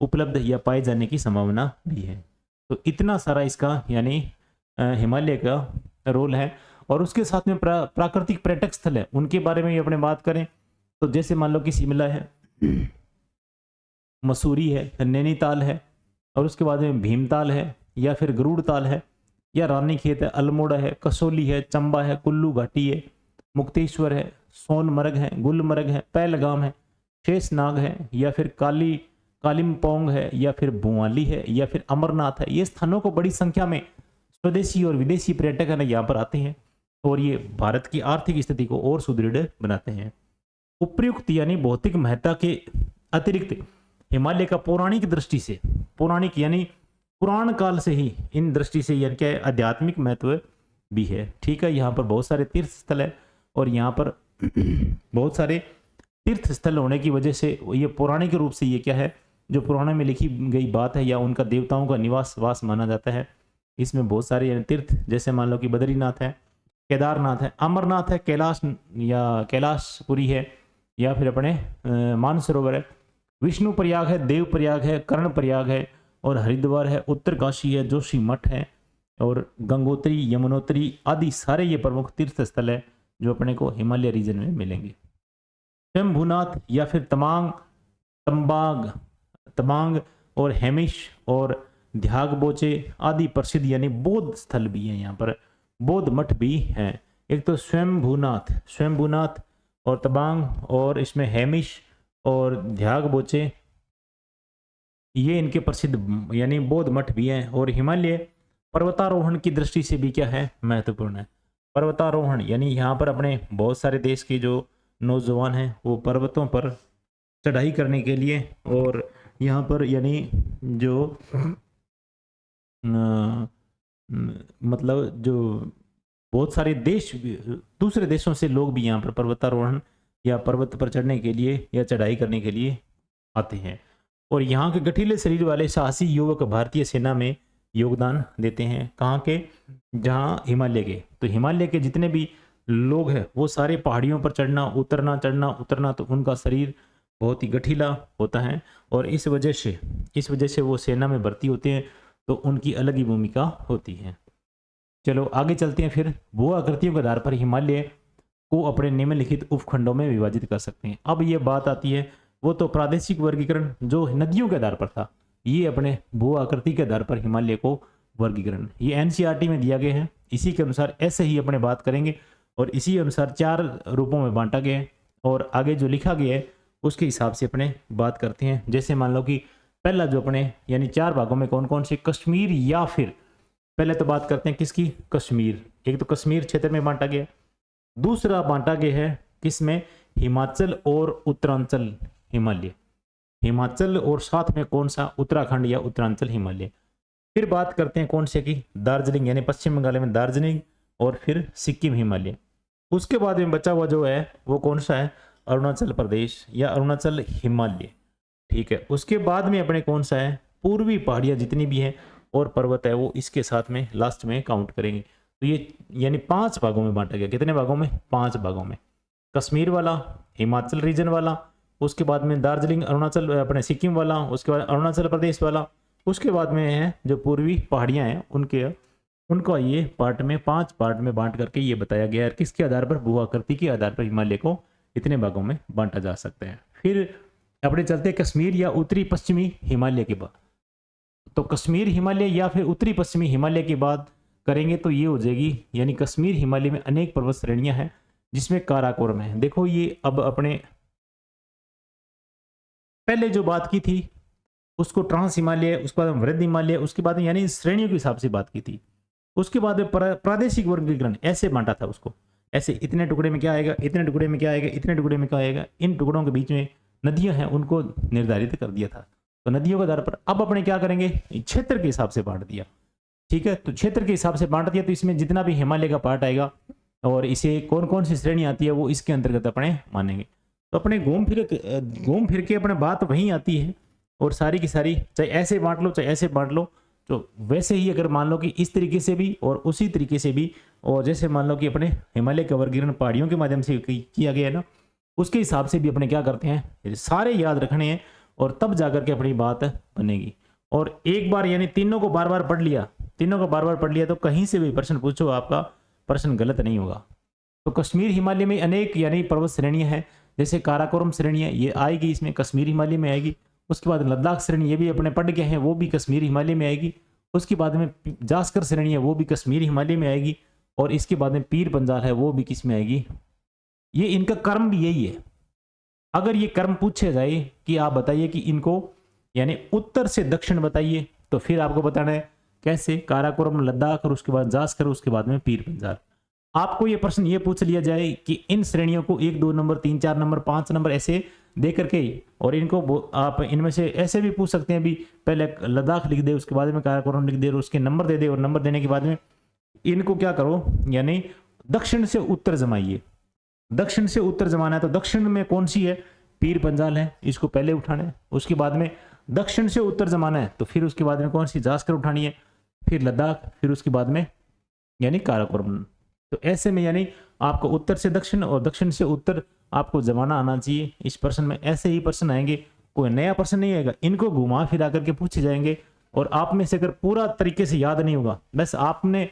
उपलब्ध या पाए जाने की संभावना भी है। तो इतना सारा इसका यानी हिमालय का रोल है। और उसके साथ में प्राकृतिक पर्यटक स्थल है, उनके बारे में भी अपने बात करें तो जैसे मान लो कि शिमला है, मसूरी है, नैनीताल है, और उसके बाद में भीमताल है, या फिर गरुड़ ताल है, या रानीखेत है, अल्मोड़ा है, कसौली है, चंबा है, कुल्लू घाटी है, मुक्तेश्वर है, सोनमर्ग है, गुलमर्ग है, पहलगाम है, शेषनाग है, या फिर कालिम्पोंग है, या फिर भुआली है, या फिर अमरनाथ है। ये स्थानों को बड़ी संख्या में स्वदेशी और विदेशी पर्यटक है यहाँ पर आते हैं, और ये भारत की आर्थिक स्थिति को और सुदृढ़ बनाते हैं। उपयुक्त यानी भौतिक महत्ता के अतिरिक्त हिमालय का पौराणिक दृष्टि से, पौराणिक यानी पुराण काल से ही इन दृष्टि से यानी क्या आध्यात्मिक महत्व भी है। ठीक है, यहाँ पर बहुत सारे तीर्थ स्थल है और यहाँ पर बहुत सारे तीर्थ स्थल होने की वजह से ये पौराणिक रूप से ये क्या है, जो पुराणों में लिखी गई बात है या उनका देवताओं का निवास वास माना जाता है। इसमें बहुत सारे यानी तीर्थ, जैसे मान लो कि बद्रीनाथ है, केदारनाथ है, अमरनाथ है, कैलाश या कैलाशपुरी है, या फिर अपने मानसरोवर है, विष्णु प्रयाग है, देव प्रयाग है, कर्ण प्रयाग है, और हरिद्वार है, उत्तरकाशी है, जोशी मठ है, और गंगोत्री, यमुनोत्री आदि सारे ये प्रमुख तीर्थ स्थल है जो अपने को हिमालय रीजन में मिलेंगे। शंभुनाथ या फिर तमांग, तंबाग, तमांग और हेमिश और ध्यागबोचे आदि प्रसिद्ध यानी बौद्ध स्थल भी हैं। यहाँ पर बौद्ध मठ भी हैं। एक तो स्वयंभूनाथ, स्वयंभूनाथ और तबांग, और इसमें हेमिश और ध्यागबोचे, ये इनके प्रसिद्ध यानी बौद्ध मठ भी हैं। और हिमालय पर्वतारोहण की दृष्टि से भी क्या है, महत्वपूर्ण है। पर्वतारोहण यानी यहाँ पर अपने बहुत सारे देश के जो नौजवान हैं वो पर्वतों पर चढ़ाई करने के लिए, और यहाँ पर यानी जो मतलब जो बहुत सारे देश, दूसरे देशों से लोग भी यहाँ पर पर्वतारोहण या पर्वत पर चढ़ने के लिए या चढ़ाई करने के लिए आते हैं। और यहाँ के गठीले शरीर वाले साहसी युवक भारतीय सेना में योगदान देते हैं। कहाँ के, जहाँ हिमालय के। तो हिमालय के जितने भी लोग हैं वो सारे पहाड़ियों पर चढ़ना उतरना, तो उनका शरीर बहुत ही गठीला होता है, और इस वजह से वो सेना में भर्ती होते हैं, तो उनकी अलग ही भूमिका होती है। चलो आगे चलते हैं। फिर भू आकृतियों के आधार पर हिमालय को अपने निम्नलिखित उपखंडों में विभाजित कर सकते हैं। अब ये बात आती है, वो तो प्रादेशिक वर्गीकरण जो नदियों के आधार पर था, ये अपने भू आकृति के आधार पर हिमालय को वर्गीकरण ये एनसीईआरटी में दिया गया है। इसी के अनुसार ऐसे ही अपने बात करेंगे, और इसी अनुसार 4 रूपों में बांटा गया है, और आगे जो लिखा गया है उसके हिसाब से अपने बात करते हैं। जैसे मान लो कि पहला जो अपने यानी 4 भागों में कौन कौन से, कश्मीर, या फिर पहले तो बात करते हैं किसकी, कश्मीर। एक तो कश्मीर क्षेत्र में बांटा गया, दूसरा बांटा गया है किसमें, हिमाचल और उत्तरांचल हिमालय, हिमाचल और साथ में कौन सा, उत्तराखंड या उत्तरांचल हिमालय। फिर बात करते हैं कौन से की, दार्जिलिंग यानी पश्चिम बंगाल में दार्जिलिंग, और फिर सिक्किम हिमालय। उसके बाद में बचा हुआ जो है वो कौन सा है, अरुणाचल प्रदेश या अरुणाचल हिमालय। ठीक है, उसके बाद में अपने कौन सा है, पूर्वी पहाड़ियाँ जितनी भी हैं और पर्वत है वो इसके साथ में लास्ट में काउंट करेंगे। तो ये यानी 5 भागों में बांटा गया। कितने भागों में, 5 भागों में। कश्मीर वाला, हिमाचल रीजन वाला, उसके बाद में दार्जिलिंग अरुणाचल अपने सिक्किम वाला, उसके बाद अरुणाचल प्रदेश वाला, उसके बाद में है जो पूर्वी पहाड़ियाँ हैं उनका ये पार्ट में 5 पार्ट में बांट करके ये बताया गया है किसके आधार पर, भू आकृति के आधार पर हिमालय को इतने भागों में बांटा जा सकता है। फिर अपने चलते कश्मीर या उत्तरी पश्चिमी हिमालय के बाद, तो कश्मीर हिमालय या फिर उत्तरी पश्चिमी हिमालय की बात करेंगे तो ये हो जाएगी, यानी कश्मीर हिमालय में अनेक पर्वत श्रेणियां हैं जिसमें काराकोरम है। देखो ये अब अपने पहले जो बात की थी उसको ट्रांस हिमालय, उसके बाद वृद्ध हिमालय, उसके बाद यानी श्रेणियों के हिसाब से बात की थी। उसके बाद प्रादेशिक वर्गीकरण ऐसे बांटा था उसको, ऐसे इतने टुकड़े में क्या आएगा, इतने टुकड़े में क्या आएगा, इतने टुकड़े में क्या आएगा। इन टुकड़ों के बीच में नदियां हैं उनको निर्धारित कर दिया था। तो नदियों के आधार पर अब अपने क्या करेंगे, क्षेत्र के हिसाब से बांट दिया। ठीक है, तो क्षेत्र के हिसाब से बांट दिया, तो इसमें जितना भी हिमालय का पार्ट आएगा और इसे कौन कौन सी श्रेणी आती है वो इसके अंतर्गत अपने मानेंगे। तो अपने घूम फिर के अपने बात वहीं आती है, और सारी की सारी चाहे ऐसे बांट लो चाहे ऐसे बांट लो, तो वैसे ही अगर मान लो कि इस तरीके से भी और उसी तरीके से भी, और जैसे मान लो कि अपने हिमालय का वर्गीकरण पहाड़ियों के माध्यम से किया गया है ना, उसके हिसाब से भी अपने क्या करते हैं, सारे याद रखने हैं और तब जाकर के अपनी बात बनेगी। और एक बार यानी तीनों को बार बार पढ़ लिया तो कहीं से भी प्रश्न पूछो आपका प्रश्न गलत नहीं होगा। तो कश्मीर हिमालय में अनेक यानी पर्वत श्रेणियां हैं, जैसे काराकोरम श्रेणी है ये आएगी, इसमें कश्मीर हिमालय में आएगी। उसके बाद लद्दाख श्रेणी ये भी अपने पढ़ के हैं, वो भी कश्मीर हिमालय में आएगी। उसके बाद में जास्कर श्रेणी है वो भी कश्मीर हिमालय में आएगी। और इसके बाद में पीर पंजाल है वो भी किस में आएगी। ये इनका कर्म भी यही है। अगर ये कर्म पूछे जाए कि आप बताइए कि इनको यानी उत्तर से दक्षिण बताइए, तो फिर आपको बताना है कैसे, काराकोरम, लद्दाख, और उसके बाद जास्कर, उसके बाद में पीर पंजाल। आपको ये प्रश्न ये पूछ लिया जाए कि इन श्रेणियों को 1 2 नंबर 3 4 नंबर 5 नंबर ऐसे दे करके, और इनको आप इनमें से ऐसे भी पूछ सकते हैं भी, पहले लद्दाख लिख दे, उसके बाद में काराकोरम लिख दे, और उसके नंबर दे दे, और नंबर देने के बाद में इनको क्या करो, यानी दक्षिण से उत्तर जमाइए। दक्षिण से उत्तर जमाना है तो दक्षिण में कौन सी है, पीर पंजाल है, इसको पहले उठाना है। उसके बाद में दक्षिण से उत्तर जमाना है तो फिर उसके बाद में कौन सी, जास्कर उठानी है, फिर लद्दाख, फिर उसके बाद में यानी काराकोरम। तो ऐसे में यानी आपको उत्तर से दक्षिण और दक्षिण से उत्तर आपको जमाना आना चाहिए इस प्रश्न में। ऐसे ही प्रश्न आएंगे, कोई नया प्रश्न नहीं आएगा, इनको घुमा फिरा करके पूछे जाएंगे। और आप में से अगर पूरा तरीके से याद नहीं होगा, बस आपने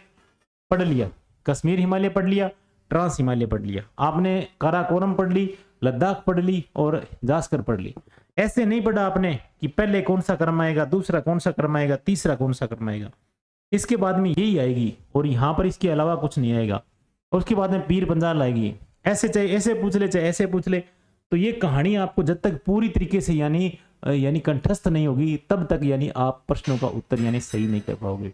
पढ़ लिया, कश्मीर हिमालय पढ़ लिया, ट्रांस हिमालय पढ़ लिया, आपने काराकोरम पढ़ ली, लद्दाख पढ़ ली और जास्कर पढ़ ली, ऐसे नहीं पढ़ा आपने कि पहले कौन सा क्रम आएगा, दूसरा कौन सा क्रम आएगा, तीसरा कौन सा क्रम आएगा, इसके बाद में यही आएगी और यहाँ पर इसके अलावा कुछ नहीं आएगा। और उसके बाद में पीर पंजाल आएगी। ऐसे चाहे ऐसे पूछ ले चाहे ऐसे पूछ ले, तो ये कहानी आपको जब तक पूरी तरीके से यानी कंठस्थ नहीं होगी तब तक यानी आप प्रश्नों का उत्तर यानी सही नहीं कर पाओगे।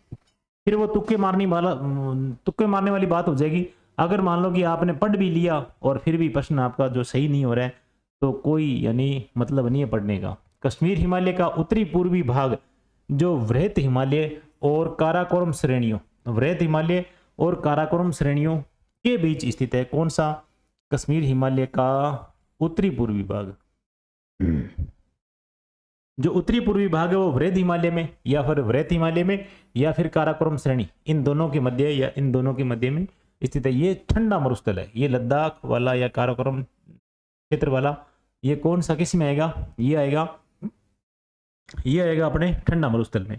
फिर वो तुक्के मारने वाली बात हो जाएगी। अगर मान लो कि आपने पढ़ भी लिया और फिर भी प्रश्न आपका जो सही नहीं हो रहा है तो कोई यानी मतलब नहीं है पढ़ने का। कश्मीर हिमालय का उत्तरी पूर्वी भाग जो वृहत हिमालय और काराकोरम श्रेणियों, वृहत हिमालय और काराकोरम श्रेणियों के बीच स्थित है। कौन सा, कश्मीर हिमालय का उत्तरी पूर्वी भाग। जो उत्तरी पूर्वी भाग है वो वृहत हिमालय में या फिर वृहत हिमालय में या फिर काराकोरम श्रेणी, इन दोनों के मध्य या इन दोनों के मध्य में स्थित है। ये ठंडा मरुस्थल है, ये लद्दाख वाला या काराकोरम क्षेत्र वाला, ये कौन सा किस में आएगा, ये आएगा अपने ठंडा मरुस्थल में।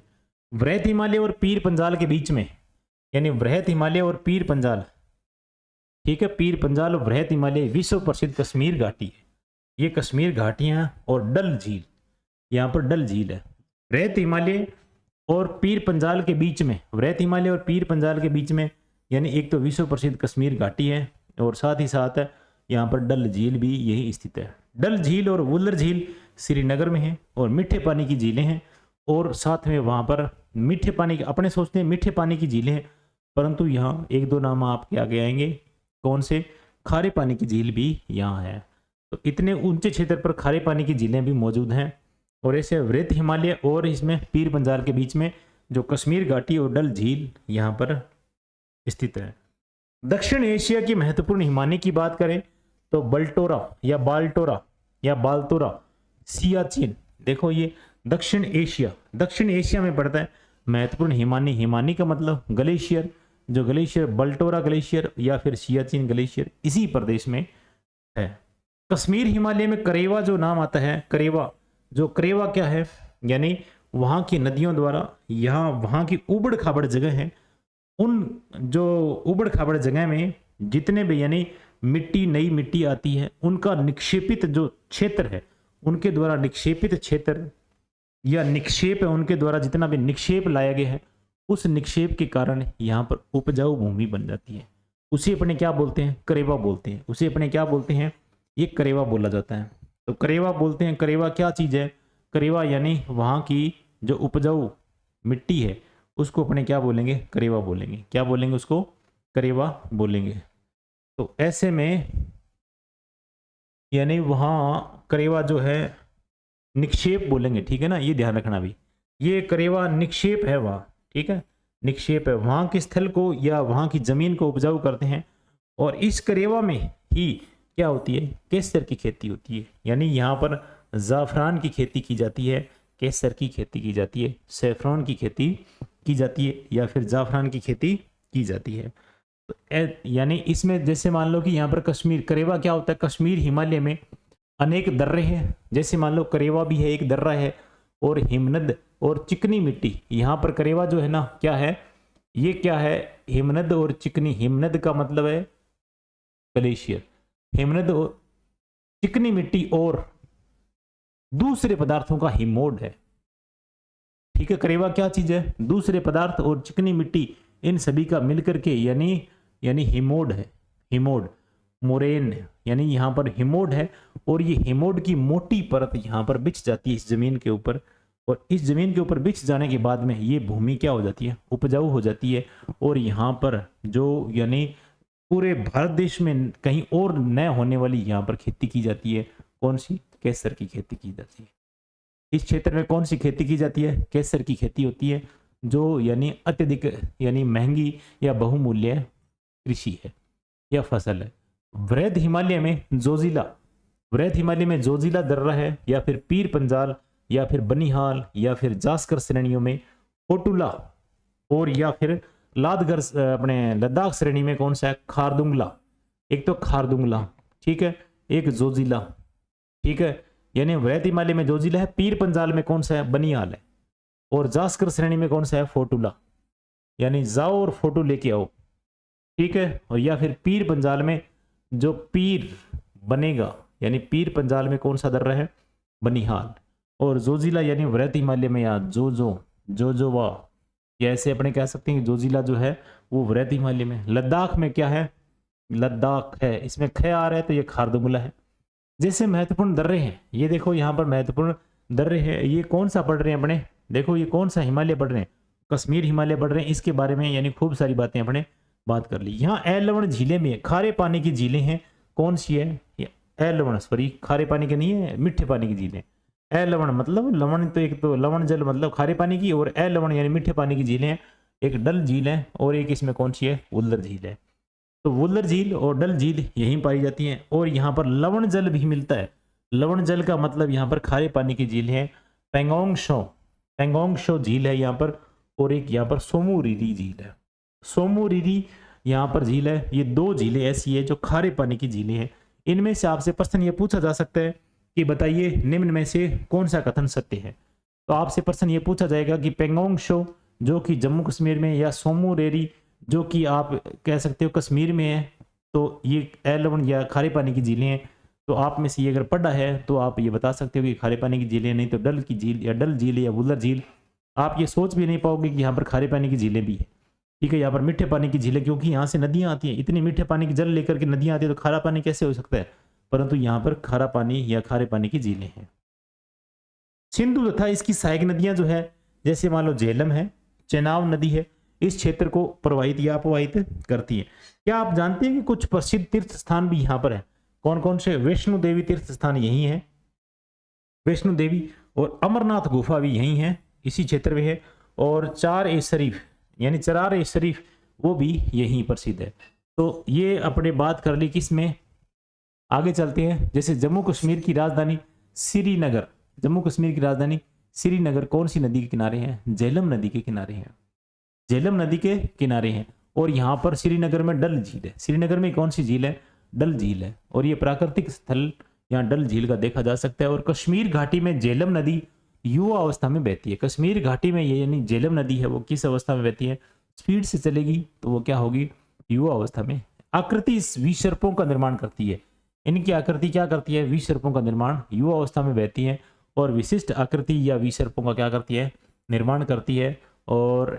वृहत हिमालय और पीर पंजाल के बीच में, यानी वृहत हिमालय और पीर पंजाल, ठीक है, पीर पंजाल और वृहत हिमालय विश्व प्रसिद्ध कश्मीर घाटी है। ये कश्मीर घाटियां और डल झील, यहाँ पर डल झील है। वृहत हिमालय और पीर पंजाल के बीच में, वृहत हिमालय और पीर पंजाल के बीच में यानी एक तो विश्व प्रसिद्ध कश्मीर घाटी है और साथ ही साथ यहाँ पर डल झील भी यही स्थित है। डल झील और वुल्लर झील श्रीनगर में है और मीठे पानी की झीलें हैं। और साथ में वहाँ पर मीठे पानी, अपने सोचते हैं मीठे पानी की झीलें हैं, परंतु यहाँ एक दो नाम आपके आगे आएंगे, कौन से, खारे पानी की झील भी यहाँ है। तो इतने ऊंचे क्षेत्र पर खारे पानी की झीलें भी मौजूद हैं। और ऐसे वृहत हिमालय और इसमें पीर पंजाल के बीच में जो कश्मीर घाटी और डल झील यहाँ पर स्थित है। दक्षिण एशिया की महत्वपूर्ण हिमानी की बात करें तो बल्टोरा या बाल्टोरा, सियाचिन, देखो ये दक्षिण एशिया में पड़ता है। महत्वपूर्ण हिमानी का मतलब ग्लेशियर, जो ग्लेशियर बल्टोरा ग्लेशियर या फिर सियाचिन ग्लेशियर इसी प्रदेश में है। कश्मीर हिमालय में करेवा जो नाम आता है, करेवा क्या है, यानी वहाँ की नदियों द्वारा यहाँ वहाँ की उबड़ खाबड़ जगह है, उन जो उबड़ खाबड़ जगह में जितने भी यानी नई मिट्टी आती है उनका निक्षेपित जो क्षेत्र है, उनके द्वारा निक्षेपित क्षेत्र या निक्षेप है, उनके द्वारा जितना भी निक्षेप लाया गया है उस निक्षेप के कारण यहाँ पर उपजाऊ भूमि बन जाती है। उसे अपने क्या बोलते हैं, करेवा बोलते हैं। उसे अपने क्या बोलते हैं, ये करेवा बोला जाता है। तो करेवा बोलते हैं। करेवा क्या चीज़ है, करेवा यानी वहाँ की जो उपजाऊ मिट्टी है उसको अपने क्या बोलेंगे, करेवा बोलेंगे। क्या बोलेंगे उसको, करेवा बोलेंगे। तो ऐसे में यानी वहाँ करेवा जो है निक्षेप बोलेंगे, ठीक है ना, ये ध्यान रखना भी, ये करेवा निक्षेप है वहाँ, ठीक है, निक्षेप है, वहाँ के स्थल को या वहाँ की जमीन को उपजाऊ करते हैं। और इस करेवा में ही क्या होती है, केसर की खेती होती है, यानी यहाँ पर ज़ाफ़रान की खेती की जाती है, केसर की खेती की जाती है, सैफरॉन की खेती की जाती है या फिर ज़ाफ़रान की खेती की जाती है। तो यानी इसमें जैसे मान लो कि यहाँ पर कश्मीर, करेवा क्या होता है, कश्मीर हिमालय में अनेक दर्रे हैं, जैसे मान लो करेवा भी है, एक दर्रा है, और हिमनद और चिकनी मिट्टी, यहाँ पर करेवा जो है ना क्या है, ये क्या है, हिमनद और चिकनी, हिमनद का मतलब है ग्लेशियर, हिमनद और चिकनी मिट्टी और दूसरे पदार्थों का हिमोड है, ठीक है। करेवा क्या चीज है, दूसरे पदार्थ और चिकनी मिट्टी, इन सभी का मिलकर के यानी हिमोड है, हिमोड मोरेन, यानी यहाँ पर हिमोड है। और ये हिमोड की मोटी परत यहाँ पर बिछ जाती है इस जमीन के ऊपर, और इस जमीन के ऊपर बिछ जाने के बाद में ये भूमि क्या हो जाती है, उपजाऊ हो जाती है। और यहाँ पर जो यानी पूरे भारत देश में कहीं और न होने वाली यहाँ पर खेती की जाती है, कौन सी, केसर की खेती की जाती है। इस क्षेत्र में कौन सी खेती की जाती है, केसर की खेती होती है। जो यानी अत्यधिक यानी महंगी या बहुमूल्य कृषि है या फसल है। वृहद हिमालय में जोजिला, वृहद हिमालय में जोजिला दर्रा है, या फिर पीर पंजाल, या फिर बनिहाल, या फिर जास्कर श्रेणियों में फोटुला, और या फिर लादगर अपने लद्दाख श्रेणी में कौन सा है, खारदुंगला। एक तो खारदुंगला, ठीक है, एक जोजिला, ठीक है, यानी वृहद हिमालय में जोजिला है, पीर पंजाल में कौन सा है, बनिहाल है, और जास्कर श्रेणी में कौन सा है, फोटुला। यानी जाओ और फोटो लेके आओ, ठीक है। और या फिर पीर पंजाल में जो पीर बनेगा, यानी पीर पंजाल में कौन सा दर्रा है, बनिहाल, और जोजिला यानी वृहद हिमालय में या जोजोवा, या ऐसे अपने कह सकते हैं कि जोजिला जो है वो वृहद हिमालय में। लद्दाख में क्या है, लद्दाख है, इसमें ख आ रहा है तो ये खारदुंगला है। जैसे महत्वपूर्ण दर्रे हैं, ये देखो यहाँ पर महत्वपूर्ण दर्रे हैं, ये कौन सा पढ़ रहे हैं अपने, देखो ये कौन सा हिमालय पढ़ रहे हैं, कश्मीर हिमालय पढ़ रहे हैं, इसके बारे में यानी खूब सारी बातें अपने बात कर ली। यहाँ एलवण झीलें में खारे पानी की झीलें हैं, कौन सी है, एलवण, सॉरी खारे पानी की नहीं है, मीठे पानी की झीलें। एलवण मतलब लवण, तो एक तो लवण जल मतलब खारे पानी की, और एलवण यानी मीठे पानी की झीलें हैं। एक डल झील है और एक इसमें कौन सी है, वुल्लर झील है। तो वुल्लर झील और डल झील यहीं पाई जाती हैं, और यहाँ पर लवण जल भी मिलता है। लवण जल का मतलब यहाँ पर खारे पानी की झील है, पेंगोंग शो झील है यहाँ पर, और एक यहाँ पर सोमोरिरी झील है, सोमोरिरी यहाँ पर झील है। ये दो झीलें ऐसी है जो खारे पानी की झीलें हैं। इनमें से आपसे प्रश्न ये पूछा जा सकता है कि बताइए निम्न में से कौन सा कथन सत्य है। तो आपसे प्रश्न ये पूछा जाएगा कि पेंगोंग शो जो कि जम्मू कश्मीर में, या सोमोरेरी जो कि आप कह सकते हो कश्मीर में है, तो ये एलवण या खारे पानी की झीलें हैं। तो आप में से ये अगर पढ़ा है तो आप ये बता सकते हो कि खारे पानी की झीलें, नहीं तो डल की झील या डल झील या वुल्लर झील। आप ये सोच भी नहीं पाओगे कि यहाँ पर खारे पानी की झीलें भी है, ठीक है। यहाँ पर मीठे पानी की झीलें, क्योंकि यहाँ से नदियाँ आती हैं, इतने मीठे पानी की जल लेकर के नदियाँ आती है, तो खारा पानी कैसे हो सकता है, परंतु यहाँ पर खारा पानी या खारे पानी की झीलें हैं। सिंधु तथा इसकी सहायक नदियां जो है, जैसे मान लो झेलम है, चेनाब नदी है, इस क्षेत्र को प्रवाहित या अपवाहित करती है। क्या आप जानते हैं कि कुछ प्रसिद्ध तीर्थ स्थान भी यहाँ पर है, कौन कौन से, वैष्णो देवी तीर्थ स्थान यही है, वैष्णो देवी, और अमरनाथ गुफा भी यही है, इसी क्षेत्र में है, और चार ए शरीफ यानी चरार ए शरीफ वो भी यहीं प्रसिद्ध है। तो ये अपने बात कर ली, किसमें आगे चलते हैं। जैसे जम्मू कश्मीर की राजधानी श्रीनगर, जम्मू कश्मीर की राजधानी श्रीनगर कौन सी नदी के किनारे है, झेलम नदी के किनारे है, झेलम नदी के किनारे हैं। और यहाँ पर श्रीनगर में डल झील है, श्रीनगर में कौन सी झील है, डल झील है, और ये प्राकृतिक स्थल यहाँ डल झील का देखा जा सकता है। और कश्मीर घाटी में झेलम नदी युवा अवस्था में बहती है, कश्मीर घाटी में ये यानी झेलम नदी है वो किस अवस्था में बहती है, स्पीड से चलेगी तो वो क्या होगी, युवा अवस्था में। आकृति विसर्पों का निर्माण करती है, इनकी आकृति क्या करती है, विसर्पों का निर्माण युवा अवस्था में बहती है, और विशिष्ट आकृति या विसर्पों का क्या करती है, निर्माण करती है। और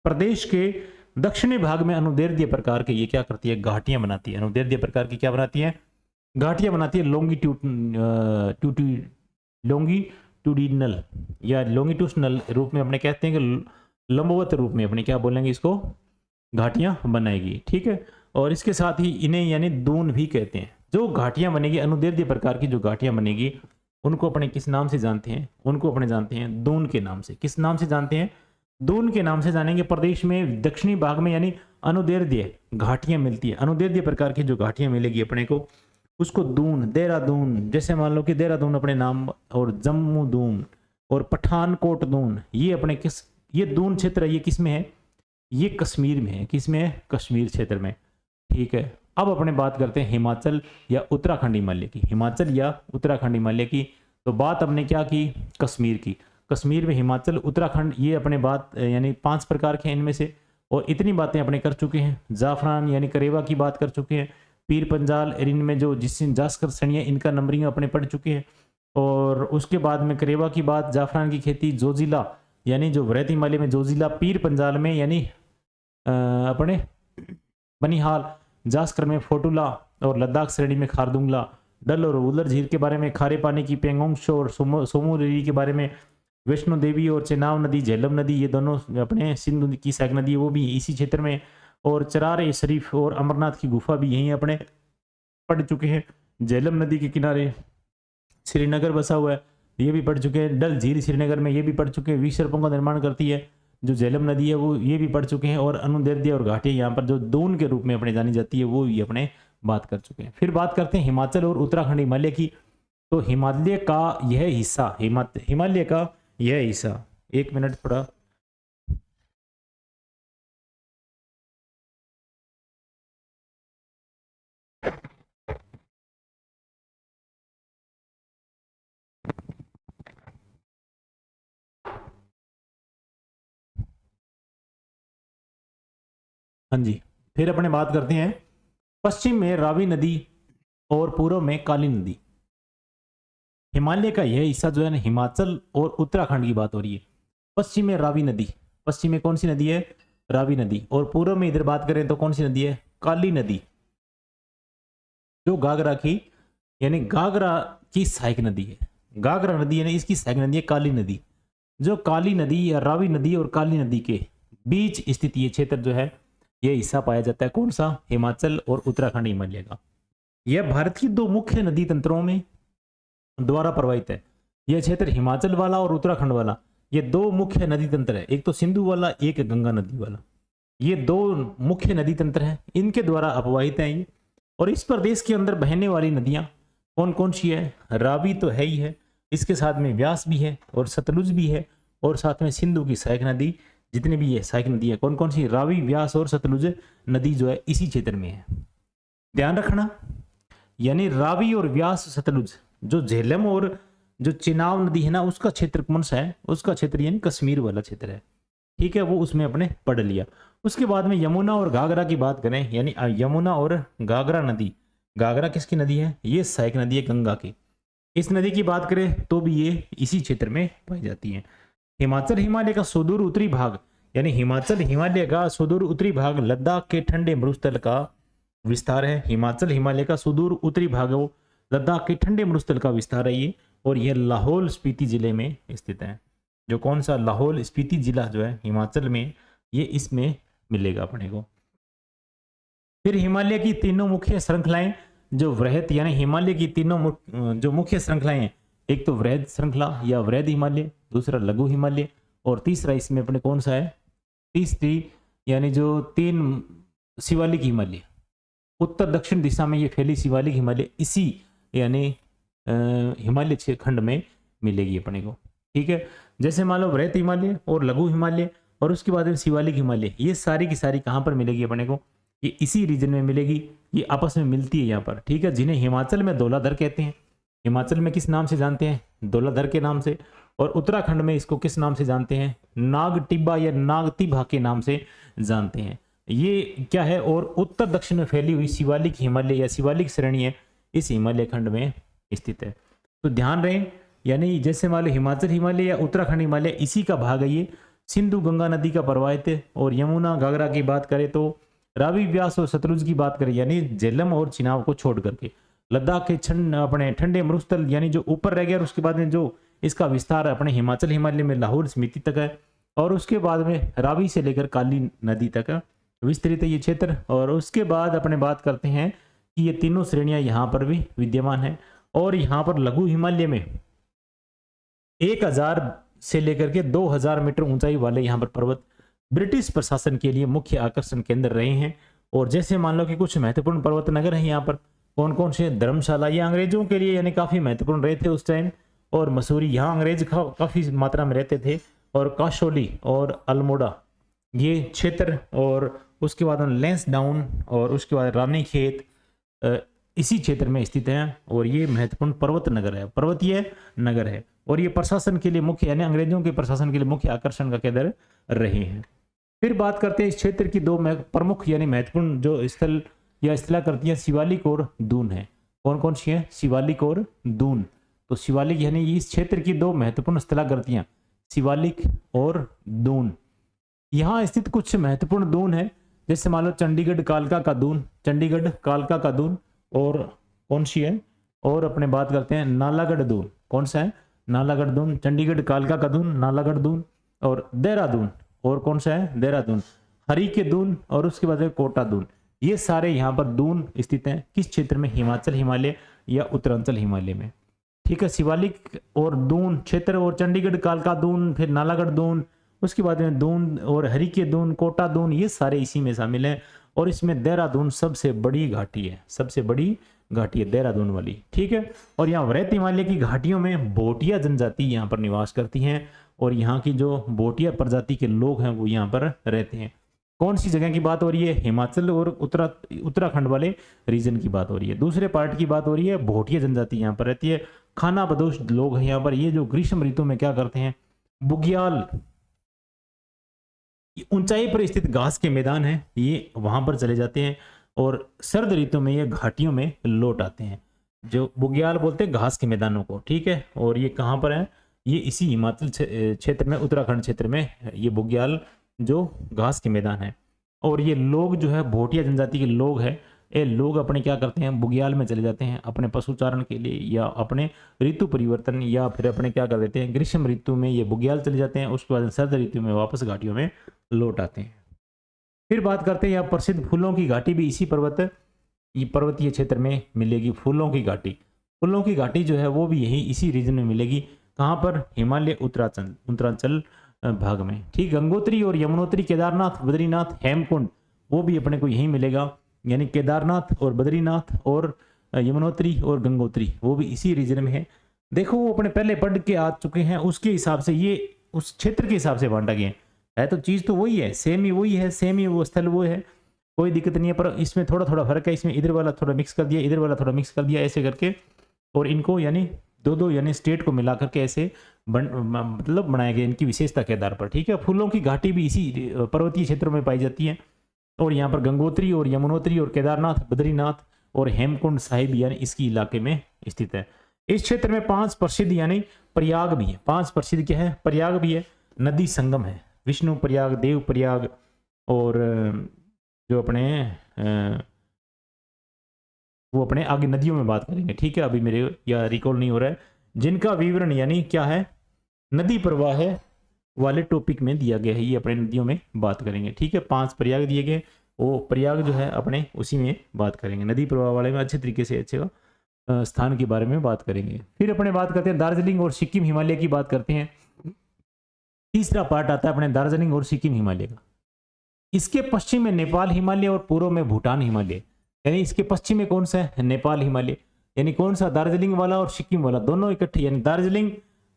प्रदेश के दक्षिणी भाग में अनुदैर्ध्य प्रकार के ये क्या करती है, घाटियां बनाती है, अनुदैर्ध्य प्रकार की क्या बनाती है, घाटियां बनाती है। लॉन्गिट्यूडिनल या लॉन्गिट्यूशनल रूप में अपने कहते हैं कि लंबवत रूप में अपने क्या बोलेंगे, इसको घाटियां बनाएगी, ठीक है। और इसके साथ ही इन्हें यानी दून भी कहते हैं। जो घाटियां बनेगी, अनुदैर्ध्य प्रकार की जो घाटियां बनेगी, उनको अपने किस नाम से जानते हैं, उनको अपने जानते हैं दून के नाम से। किस नाम से जानते हैं, दून के नाम से जानेंगे। प्रदेश में दक्षिणी भाग में यानी अनुदैर्ध्य घाटियां मिलती है, अनुदैर्ध्य प्रकार की जो घाटियां मिलेगी अपने को, उसको दून, देहरादून, जैसे मान लो कि देहरादून अपने नाम, और जम्मू दून और पठानकोट दून, ये अपने किस, ये दून क्षेत्र है, ये किस में है, ये कश्मीर में है, किस में है, कश्मीर क्षेत्र में, ठीक है। अब अपने बात करते हैं हिमाचल या उत्तराखंड हिमालय की, हिमाचल या उत्तराखंड हिमालय की। तो बात हमने क्या की, कश्मीर की, कश्मीर में हिमाचल उत्तराखंड, ये अपने बात यानी 5 प्रकार के हैं इनमें से, और इतनी बातें अपने कर चुके हैं। जाफरान यानी करेवा की बात कर चुके हैं, पीर पंजाल इनमें जो जिससे जास्कर श्रेणियाँ, इनका नंबरिंग अपने पढ़ चुके हैं। और उसके बाद में करेवा की बात, जाफरान की खेती, जोजिला यानी जो वृहद हिमालय में जोजिला, पीर पंजाल में यानी अपने बनिहाल, जास्कर में फोटुला, और लद्दाख श्रेणी में खारदुंगला, डल और वुल्लर झील के बारे में, खारे पानी की पेंगोंग शो और सोमोरेरी के बारे में, वैष्णो देवी और चेनाब नदी, झेलम नदी, ये दोनों अपने सिंधु की सहायक नदी है, वो भी इसी क्षेत्र में। और चरार ए शरीफ और अमरनाथ की गुफा भी यहीं अपने पढ़ चुके हैं। झेलम नदी के किनारे श्रीनगर बसा हुआ है, ये भी पढ़ चुके हैं। डल झील श्रीनगर में, ये भी पढ़ चुके हैं। विसर्पों का निर्माण करती है, जो झेलम नदी है वो ये भी पढ़ चुके हैं, और अनुदैर्ध्य और घाटी यहाँ पर जो दून के रूप में अपने जानी जाती है वो भी अपने बात कर चुके हैं। फिर बात करते हैं हिमाचल और उत्तराखंड हिमालय की। तो हिमालय का यह हिस्सा, हिमालय का यह हिस्सा, एक मिनट थोड़ा, हाँ जी। फिर अपने बात करते हैं पश्चिम में रावी नदी और पूर्व में काली नदी। हिमालय का यह हिस्सा जो है ना, हिमाचल और उत्तराखंड की बात हो रही है। पश्चिम में रावी नदी, पश्चिम में कौन सी नदी है? रावी नदी। और पूर्व में इधर बात करें तो कौन सी नदी है? काली नदी, जो घाघरा की यानी घाघरा की सहायक नदी है। घाघरा नदी यानी इसकी सहायक नदी है काली नदी। जो काली नदी या रावी नदी और काली नदी के बीच स्थित ये क्षेत्र जो है, यह हिस्सा पाया जाता है कौन सा? हिमाचल और उत्तराखंड हिमालय का। यह भारत की दो मुख्य नदी तंत्रों में द्वारा प्रवाहित है। यह क्षेत्र हिमाचल वाला और उत्तराखंड वाला, ये दो मुख्य नदी तंत्र है, एक तो सिंधु वाला, एक गंगा नदी वाला। ये दो मुख्य नदी तंत्र हैं, इनके द्वारा अपवाहित है ये। और इस प्रदेश के अंदर बहने वाली नदियां कौन कौन सी है? रावी तो है ही है, इसके साथ में व्यास भी है और सतलुज भी है, और साथ में सिंधु की सहायक नदी, जितनी भी ये सहायक नदी है कौन कौन सी? रावी, व्यास और सतलुज नदी जो है इसी क्षेत्र में है। ध्यान रखना, यानी रावी और व्यास सतलुज, जो झेलम और जो चिनाब नदी है ना, उसका क्षेत्र कौन सा है? उसका क्षेत्र यानी कश्मीर वाला क्षेत्र है, ठीक है, वो उसमें अपने पढ़ लिया। उसके बाद में यमुना और घाघरा की बात करें, यानी यमुना और घाघरा नदी। घाघरा किसकी नदी है? ये सहायक नदी है गंगा की। इस नदी की बात करें तो भी ये इसी क्षेत्र में पाई जाती है। हिमाचल हिमालय का सुदूर उत्तरी भाग, यानी हिमाचल हिमालय का सुदूर उत्तरी भाग लद्दाख के ठंडे मरुस्थल का विस्तार है। हिमाचल हिमालय का सुदूर उत्तरी भाग वो लद्दाख के ठंडे मरुस्थल का विस्तार है ये, और यह लाहौल स्पीति जिले में स्थित है। जो कौन सा? लाहौल स्पीति जिला जो है हिमाचल में, ये इसमें मिलेगा अपने को। फिर हिमालय की तीनों मुख्य श्रृंखलाएं, जो वृहत यानी हिमालय की तीनों जो मुख्य श्रृंखलाएं हैं, एक तो वृहद श्रृंखला या वृहद हिमालय, दूसरा लघु हिमालय, और तीसरा इसमें अपने कौन सा है? तीसरी यानी जो तीन शिवालिक हिमालय, उत्तर दक्षिण दिशा में ये फैली शिवालिक हिमालय इसी यानी हिमालय खंड में मिलेगी अपने को, ठीक है। जैसे मान लो वृहत हिमालय और लघु हिमालय और उसके बाद शिवालिक हिमालय, ये सारी की सारी कहाँ पर मिलेगी अपने को? ये इसी रीजन में मिलेगी, ये आपस में मिलती है यहाँ पर, ठीक है। जिन्हें हिमाचल में धौलाधर कहते हैं, हिमाचल में किस नाम से जानते हैं? धौलाधर के नाम से। और उत्तराखंड में इसको किस नाम से जानते हैं? नाग टिब्बा या नाग तिभा के नाम से जानते हैं। ये क्या है? और उत्तर दक्षिण में फैली हुई शिवालिक हिमालय या शिवालिक श्रेणी है, इस हिमालय खंड में स्थित है। तो ध्यान रहे, यानी जैसे मान लो हिमाचल हिमालय या उत्तराखंड हिमालय इसी का भाग है ये। सिंधु गंगा नदी का प्रवाहित है, और यमुना घाघरा की बात करें तो रावी, व्यास और सतलुज की बात करें, यानी झेलम और चिनाब को छोड़ करके लद्दाख के अपने ठंडे मरुस्थल यानी जो ऊपर रह गया, और उसके बाद में जो इसका विस्तार अपने हिमाचल हिमालय में लाहौल स्पीति तक है, और उसके बाद में रावी से लेकर काली नदी तक विस्तृत है ये क्षेत्र। और उसके बाद अपने बात करते हैं कि ये तीनों श्रेणियां यहाँ पर भी विद्यमान है। और यहाँ पर लघु हिमालय में 1000 से लेकर के 2000 मीटर ऊंचाई वाले यहाँ पर पर्वत ब्रिटिश प्रशासन के लिए मुख्य आकर्षण केंद्र रहे हैं। और जैसे मान लो कि कुछ महत्वपूर्ण पर्वत नगर हैं यहाँ पर, कौन कौन से? धर्मशाला, ये अंग्रेजों के लिए यानी काफी महत्वपूर्ण रहे थे उस टाइम, और मसूरी, यहाँ अंग्रेज काफी मात्रा में रहते थे, और काशोली और अल्मोड़ा ये क्षेत्र, और उसके बाद लैंसडाउन और उसके बाद रानीखेत इसी क्षेत्र में स्थित है। और ये महत्वपूर्ण पर्वत नगर है, पर्वतीय नगर है, और ये प्रशासन के लिए मुख्य यानी अंग्रेजों के प्रशासन के लिए मुख्य आकर्षण का केंद्र रहे हैं। फिर बात करते हैं इस क्षेत्र की दो प्रमुख यानी महत्वपूर्ण जो स्थल या स्थलाकृतियां शिवालिक और दून है। कौन कौन सी है? शिवालिक और दून। तो शिवालिक यानी इस क्षेत्र की दो महत्वपूर्ण स्थलाकृतियां शिवालिक और दून। यहाँ स्थित कुछ महत्वपूर्ण दून है, जैसे मान लो चंडीगढ़ कालका का दून, चंडीगढ़ कालका का दून, और कौन सी है? और अपने बात करते हैं नालागढ़ दून। कौन सा है? नालागढ़ दून, चंडीगढ़ कालका का दून, नालागढ़ दून, और देहरादून, और कौन सा है? देहरादून, हरी के दून, और उसके बाद कोटा दून। ये सारे यहाँ पर दून स्थित हैं किस क्षेत्र में? हिमाचल हिमालय या उत्तरांचल हिमालय में, ठीक है। शिवालिक और दून क्षेत्र, और चंडीगढ़ कालका दून, फिर नालागढ़ दून, उसके बाद में दून और हरिके दून, कोटा दून, ये सारे इसी में शामिल हैं। और इसमें देहरादून सबसे बड़ी घाटी है, सबसे बड़ी घाटी है देहरादून वाली, ठीक है। और यहाँ वृहत हिमालय की घाटियों में भोटिया जनजाति यहाँ पर निवास करती हैं, और यहाँ की जो भोटिया प्रजाति के लोग हैं वो यहाँ पर रहते हैं। कौन सी जगह की बात हो रही है? हिमाचल और उत्तराखंड वाले रीजन की बात हो रही है। दूसरे पार्ट की बात हो रही है, भोटिया जनजाति यहाँ पर रहती है, खाना बदोश लोग हैं यहाँ पर। ये जो ग्रीष्म ऋतु में क्या करते हैं, बुग्याल, ऊंचाई पर स्थित घास के मैदान है, ये वहां पर चले जाते हैं, और सर्द ऋतु में ये घाटियों में लौट आते हैं। जो बुग्याल बोलते हैं घास के मैदानों को, ठीक है। और ये कहाँ पर है? ये इसी हिमाचल क्षेत्र में, उत्तराखंड क्षेत्र में ये बुग्याल जो घास के मैदान है। और ये लोग जो है भोटिया जनजाति के लोग हैं, ये लोग अपने क्या करते हैं, बुग्याल में चले जाते हैं अपने पशुचारण के लिए, या अपने ऋतु परिवर्तन, या फिर अपने क्या कर देते हैं, ग्रीष्म ऋतु में ये बुग्याल चले जाते हैं, उसके बाद सर्द ऋतु में वापस घाटियों में लौट आते हैं। फिर बात करते हैं यहाँ प्रसिद्ध फूलों की घाटी भी इसी पर्वतीय क्षेत्र में मिलेगी। फूलों की घाटी, फूलों की घाटी जो है वो भी यही इसी रीजन में मिलेगी। कहाँ पर? हिमालय उत्तरांचल भाग में, ठीक। गंगोत्री और यमुनोत्री, केदारनाथ, बद्रीनाथ, हेमकुंड, वो भी अपने को यही मिलेगा। यानी केदारनाथ और बद्रीनाथ और यमुनोत्री और गंगोत्री वो भी इसी रीजन में है। देखो वो अपने पहले पढ़ के आ चुके हैं, उसके हिसाब से ये उस क्षेत्र के हिसाब से बांटा गया है। तो चीज़ तो वही है, सेम ही वही है, सेम ही वो स्थल वो है, कोई दिक्कत नहीं है। पर इसमें थोड़ा थोड़ा फर्क है, इसमें इधर वाला थोड़ा मिक्स कर दिया, इधर वाला थोड़ा मिक्स कर दिया, ऐसे करके, और इनको यानी दो यानी स्टेट को मिला करके ऐसे मतलब बनाया गया इनकी विशेषता के आधार पर, ठीक है। फूलों की घाटी भी इसी पर्वतीय क्षेत्रों में पाई जाती है, और यहाँ पर गंगोत्री और यमुनोत्री और केदारनाथ, बद्रीनाथ और हेमकुंड साहिब यानी इसकी इलाके में स्थित है। इस क्षेत्र में 5 प्रसिद्ध यानी प्रयाग भी है। 5 प्रसिद्ध क्या है? प्रयाग भी है, नदी संगम है, विष्णु प्रयाग, देव प्रयाग, और जो अपने वो अपने आगे नदियों में बात करेंगे, ठीक है। अभी मेरे या रिकॉल नहीं हो रहा है, जिनका विवरण यानी क्या है, नदी प्रवाह है वाले टॉपिक में दिया गया है, ये अपने नदियों में बात करेंगे, ठीक है। 5 प्रयाग दिए गए, वो प्रयाग जो है अपने उसी में बात करेंगे, नदी प्रवाह वाले में अच्छे तरीके से अच्छे स्थान के बारे में बात करेंगे। फिर अपने बात करते हैं दार्जिलिंग और सिक्किम हिमालय की बात करते हैं। तीसरा पार्ट आता है अपने दार्जिलिंग और सिक्किम हिमालय का। इसके पश्चिम में नेपाल हिमालय और पूर्व में भूटान हिमालय, यानी इसके पश्चिम में कौन सा है? नेपाल हिमालय, यानी कौन सा? दार्जिलिंग वाला और सिक्किम वाला दोनों इकट्ठे, यानी दार्जिलिंग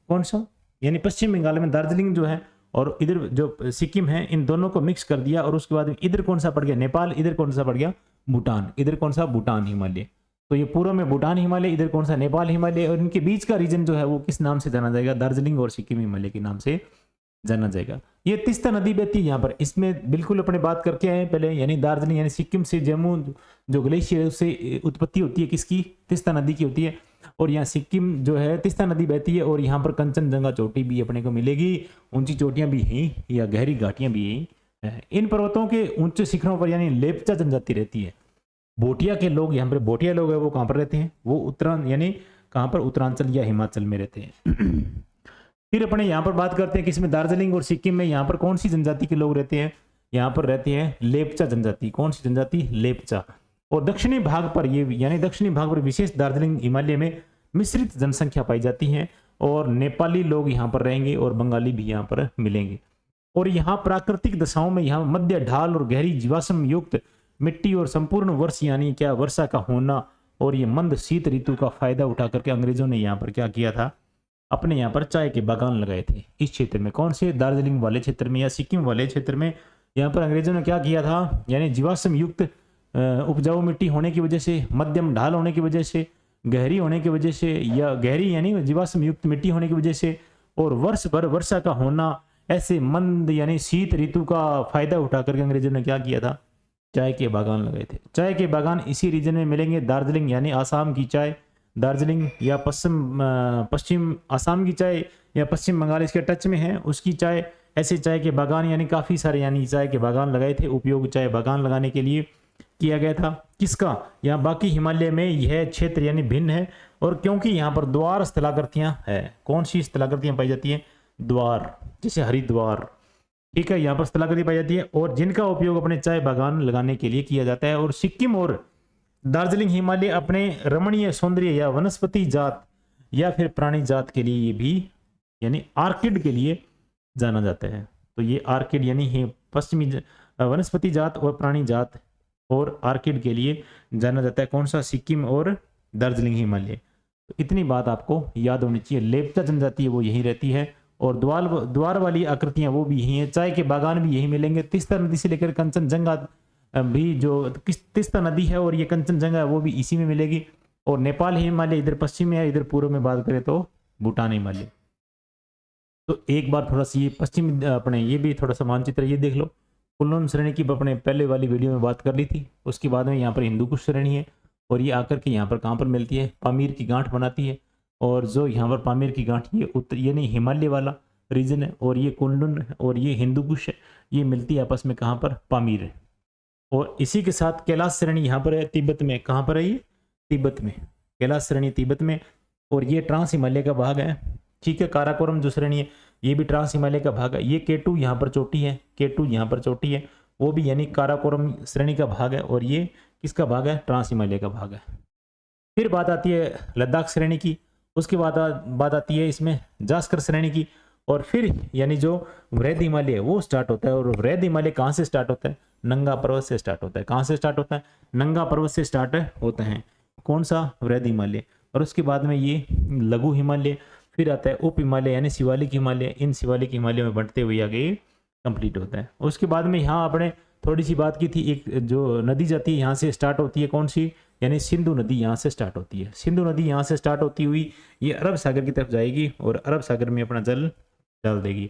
कौन सा, यानी पश्चिम बंगाल में दार्जिलिंग जो है और इधर जो सिक्किम है, इन दोनों को मिक्स कर दिया, और उसके बाद इधर कौन सा पड़ गया? नेपाल, इधर कौन सा पड़ गया? भूटान, इधर कौन सा? भूटान हिमालय। तो ये पूर्व में भूटान हिमालय, इधर कौन सा? नेपाल हिमालय, और इनके बीच का रीजन जो है वो किस नाम से जाना जाएगा? दार्जिलिंग और सिक्किम हिमालय के नाम से जाना जाएगा। ये तीस्ता नदी बहती है यहाँ पर, इसमें बिल्कुल अपने बात करके आए पहले, यानी दार्जिलिंग यानी सिक्किम से जम्मू जो ग्लेशियर उससे उत्पत्ति होती है किसकी? तीस्ता नदी की होती है। और यहाँ सिक्किम जो है तीस्ता नदी बहती है, और यहाँ पर कंचनजंगा चोटी भी अपने को मिलेगी, ऊंची चोटियां भी हैं या गहरी घाटियां भी हैं। इन पर्वतों के ऊंचे शिखरों पर यानी लेप्चा जनजाति रहती है। भोटिया के लोग, यहाँ पर भोटिया लोग है, वो कहाँ पर रहते हैं? वो उत्तरांचल यानी कहाँ पर? उत्तरांचल या हिमाचल में रहते हैं। फिर अपने यहाँ पर बात करते हैं किसमें? दार्जिलिंग और सिक्किम में। यहाँ पर कौन सी जनजाति के लोग रहते हैं? यहाँ पर रहते हैं लेप्चा जनजाति। कौन सी जनजाति? लेप्चा। और दक्षिणी भाग पर ये यानी दक्षिणी भाग पर विशेष दार्जिलिंग हिमालय में मिश्रित जनसंख्या पाई जाती है, और नेपाली लोग यहाँ पर रहेंगे और बंगाली भी यहाँ पर मिलेंगे। और यहाँ प्राकृतिक दशाओं में यहाँ मध्य ढाल और गहरी जीवाश्म युक्त मिट्टी और संपूर्ण वर्ष यानी क्या वर्षा का होना, और ये मंद शीत ऋतु का फायदा उठा करके अंग्रेजों ने यहाँ पर क्या किया था? अपने यहाँ पर चाय के बागान लगाए थे इस क्षेत्र में। कौन से? दार्जिलिंग वाले क्षेत्र में या सिक्किम वाले क्षेत्र में। यहाँ पर अंग्रेजों ने क्या किया था? यानी जीवाश्म युक्त उपजाऊ मिट्टी होने की वजह से, मध्यम ढाल होने की वजह से, गहरी होने की वजह से, या गहरी यानी जीवाश्म युक्त मिट्टी होने की वजह से, और वर्ष भर वर्षा का होना, ऐसे मंद यानी शीत ऋतु का फायदा उठा करके अंग्रेजों ने क्या किया था? चाय के बागान लगाए थे। चाय के बागान इसी रीजन में मिलेंगे। दार्जिलिंग यानी आसाम की चाय, दार्जिलिंग या पश्चिम आसाम की चाय या पश्चिम बंगाल इसके टच में है, उसकी चाय। ऐसे चाय के बागान यानी काफ़ी सारे यानी चाय के बागान लगाए थे। उपयोग चाय बागान लगाने के लिए किया गया था। किसका? यहाँ बाकी हिमालय में यह क्षेत्र यानी भिन्न है, और क्योंकि यहाँ पर द्वार स्थलाकृतियाँ है। कौन सी स्थलाकृतियाँ पाई जाती हैं? द्वार, जैसे हरिद्वार, ठीक है, यहाँ पर स्थलाकृति पाई जाती है, और जिनका उपयोग अपने चाय बागान लगाने के लिए किया जाता है। और सिक्किम और दार्जिलिंग हिमालय अपने रमणीय सौंदर्य या वनस्पति जात या फिर प्राणी जात के लिए भी यानी आर्किड के लिए जाना जाता है। तो ये आर्किड यानी है पश्चिमी वनस्पति जात और प्राणी जात और आर्किड के लिए जाना जाता है। कौन सा? सिक्किम और दार्जिलिंग हिमालय। तो इतनी बात आपको याद होनी चाहिए। लेप्चा जनजाति है वो यहीं रहती है और द्वार वाली आकृतियां वो भी यही है। चाय के बागान भी यही मिलेंगे। तीस्ता नदी से लेकर कंचनजंगा भी, जो तीस्ता नदी है और ये कंचनजंगा है वो भी इसी में मिलेगी। और नेपाल हिमालय इधर पश्चिम में है, इधर पूर्व में बात करें तो भूटान हिमालय। तो एक बार थोड़ा सा ये पश्चिम अपने ये भी थोड़ा सा मानचित्र ये देख लो। कुनलुन श्रेणी की अपने पहले वाली वीडियो में बात कर ली थी। उसके बाद में यहाँ पर हिंदू कुश श्रेणी है और ये आकर के यहाँ पर कहाँ पर मिलती है? पामीर की गांठ बनाती है। और जो यहाँ पर पामीर की गांठ ये उत्तर यानी हिमालय वाला रीजन है और ये कुनलुन और ये हिंदू कुश है, ये मिलती है आपस में कहाँ पर? पामीर है। और इसी के साथ कैलाश श्रेणी यहाँ पर है तिब्बत में। कहाँ पर है ये? तिब्बत में। कैलाश श्रेणी तिब्बत में और ये ट्रांस हिमालय का भाग है। ठीक है। काराकोरम जो श्रेणी है ये भी ट्रांस हिमालय का भाग है। ये केटू यहाँ पर चोटी है, केटू यहाँ पर चोटी है, वो भी यानी काराकोरम श्रेणी का भाग है। और ये किसका भाग है? ट्रांस हिमालय का भाग है। फिर बात आती है लद्दाख श्रेणी की। उसके बाद बात आती है इसमें जास्कर श्रेणी की। और फिर यानी जो वृहद हिमालय है वो स्टार्ट होता है। और वृहद हिमालय कहाँ से स्टार्ट होता है? नंगा पर्वत से स्टार्ट होता है। कहाँ से स्टार्ट होता है? नंगा पर्वत से स्टार्ट होता है। कौन सा? वृहद हिमालय। और उसके बाद में ये लघु हिमालय, फिर आता है उप हिमालय यानी शिवालिक हिमालय। इन शिवालिक हिमालय में बढ़ते हुए आगे कंप्लीट होता है। उसके बाद में यहाँ आपने थोड़ी सी बात की थी, एक जो नदी जाती है यहाँ से स्टार्ट होती है, कौन सी? यानी सिंधु नदी यहाँ से स्टार्ट होती है। सिंधु नदी यहाँ से स्टार्ट होती हुई ये अरब सागर की तरफ जाएगी और अरब सागर में अपना जल डाल देगी।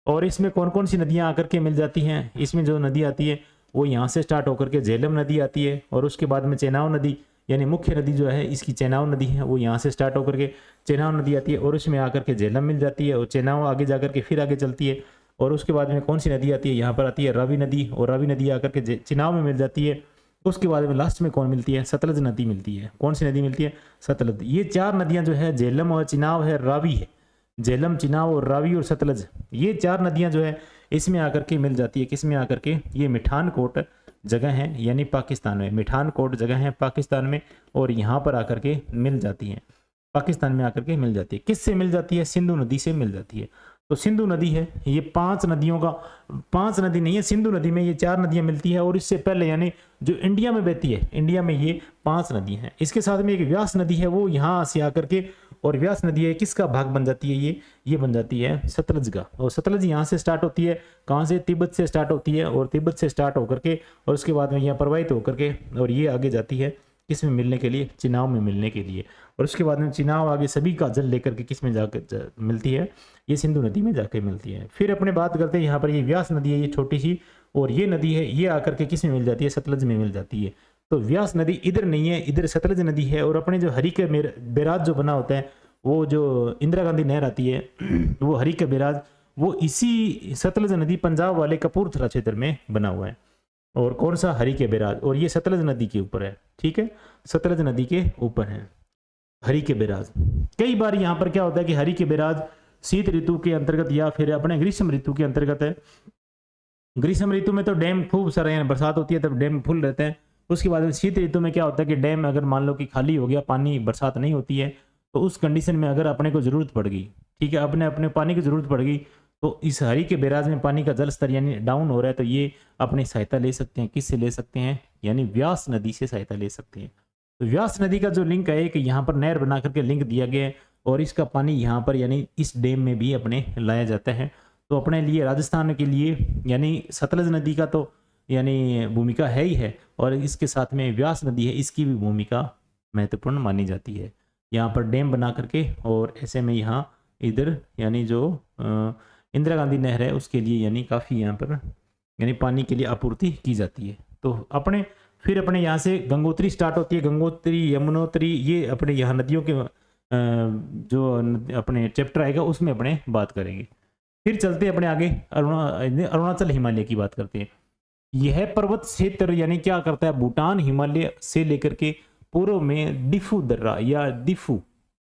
और इसमें कौन कौन सी नदियाँ आकर के मिल जाती हैं? इसमें जो नदी आती है वो यहाँ से स्टार्ट होकर के झेलम नदी आती है। और उसके बाद में चेनाब नदी यानी मुख्य नदी जो है इसकी चेनाब नदी है, वो यहाँ से स्टार्ट होकर के चेनाब नदी आती है और उसमें आकर के झेलम मिल जाती है। और चेनाब आगे जाकर के फिर आगे चलती है। और उसके बाद में कौन सी नदी आती है? यहाँ पर आती है रावी नदी। और रावी नदी आकर के चेनाब में मिल जाती है। उसके बाद में लास्ट में कौन मिलती है? सतलज नदी मिलती है। कौन सी नदी मिलती है? सतलज। ये चार नदियाँ जो है झेलम और चिनाब है, रावी है। झेलम, चिनाब और रावी और सतलज, ये चार नदियाँ जो है इसमें आकर के मिल जाती है। किस में आकर के? ये मिठानकोट जगह है यानी पाकिस्तान में। मिठानकोट जगह है पाकिस्तान में और यहाँ पर आकर के मिल जाती है। पाकिस्तान में आकर के मिल जाती है। किससे मिल जाती है? सिंधु नदी से मिल जाती है। तो सिंधु नदी है ये 5 नदियों का, 5 नदी नहीं है, सिंधु नदी में ये 4 नदियां मिलती है। और इससे पहले यानी जो इंडिया में बहती है, इंडिया में ये 5 नदी हैं। इसके साथ में एक व्यास नदी है, वो यहाँ से आकर के, और व्यास नदी है किसका भाग बन जाती है? ये बन जाती है सतलज का। और सतलज यहाँ से स्टार्ट होती है। कहाँ से? तिब्बत से स्टार्ट होती है। और तिब्बत से स्टार्ट होकर के और उसके बाद में यहाँ प्रवाहित होकर के और ये आगे जाती है किस में मिलने के लिए? चिनाब में मिलने के लिए। और उसके बाद में चिनाब आगे सभी का जल लेकर के किस में जाकर मिलती है? ये सिंधु नदी में जाकर मिलती है। फिर अपने बात करते हैं यहाँ पर ये व्यास नदी है, ये छोटी सी, और ये नदी है ये आकर के किस में मिल जाती है? सतलज में मिल जाती है। तो व्यास नदी इधर नहीं है, इधर सतलज नदी है। और अपने जो हरी के बैराज जो बना होता है, वो जो इंदिरा गांधी नहर आती है वो हरी के बैराज वो इसी सतलज नदी पंजाब वाले कपूरथला क्षेत्र में बना हुआ है। और कौन सा? हरी के बैराज। और ये सतलज नदी के ऊपर है। ठीक है, सतलज नदी के ऊपर है हरी के बैराज। कई बार यहाँ पर क्या होता है कि हरी के बैराज शीत ऋतु के अंतर्गत या फिर अपने ग्रीष्म ऋतु के अंतर्गत है। ग्रीष्म ऋतु में तो डैम खूब सारा यानी बरसात होती है तब डैम फुल रहते हैं। उसके बाद में शीत ऋतु में क्या होता है कि डैम अगर मान लो कि खाली हो गया, पानी बरसात नहीं होती है, तो उस कंडीशन में अगर अपने को जरूरत पड़ गई, ठीक है, अपने पानी की जरूरत पड़ गई, तो इस हरी के बैराज में पानी का जल स्तर यानी डाउन हो रहा है, तो ये अपनी सहायता ले सकते हैं। किससे ले सकते हैं? यानी व्यास नदी से सहायता ले सकते हैं। तो व्यास नदी का जो लिंक है कि यहाँ पर नहर बना करके लिंक दिया गया है और इसका पानी यहाँ पर यानी इस डैम में भी अपने लाया जाता है। तो अपने लिए राजस्थान के लिए यानी सतलज नदी का तो यानी भूमिका है ही है, और इसके साथ में व्यास नदी है, इसकी भी भूमिका महत्वपूर्ण मानी जाती है। यहाँ पर डैम बना करके और ऐसे में यहाँ इधर यानी जो इंदिरा गांधी नहर है उसके लिए यानी काफ़ी यहाँ पर यानी पानी के लिए आपूर्ति की जाती है। तो फिर अपने यहाँ से गंगोत्री स्टार्ट होती है, गंगोत्री, यमुनोत्री, ये अपने यहाँ नदियों के जो अपने चैप्टर आएगा उसमें अपने बात करेंगे। फिर चलते अपने आगे अरुणाचल हिमालय की बात करते हैं। यह पर्वत क्षेत्र यानी क्या करता है? भूटान हिमालय से लेकर के पूर्व में डिफू दर्रा या डिफू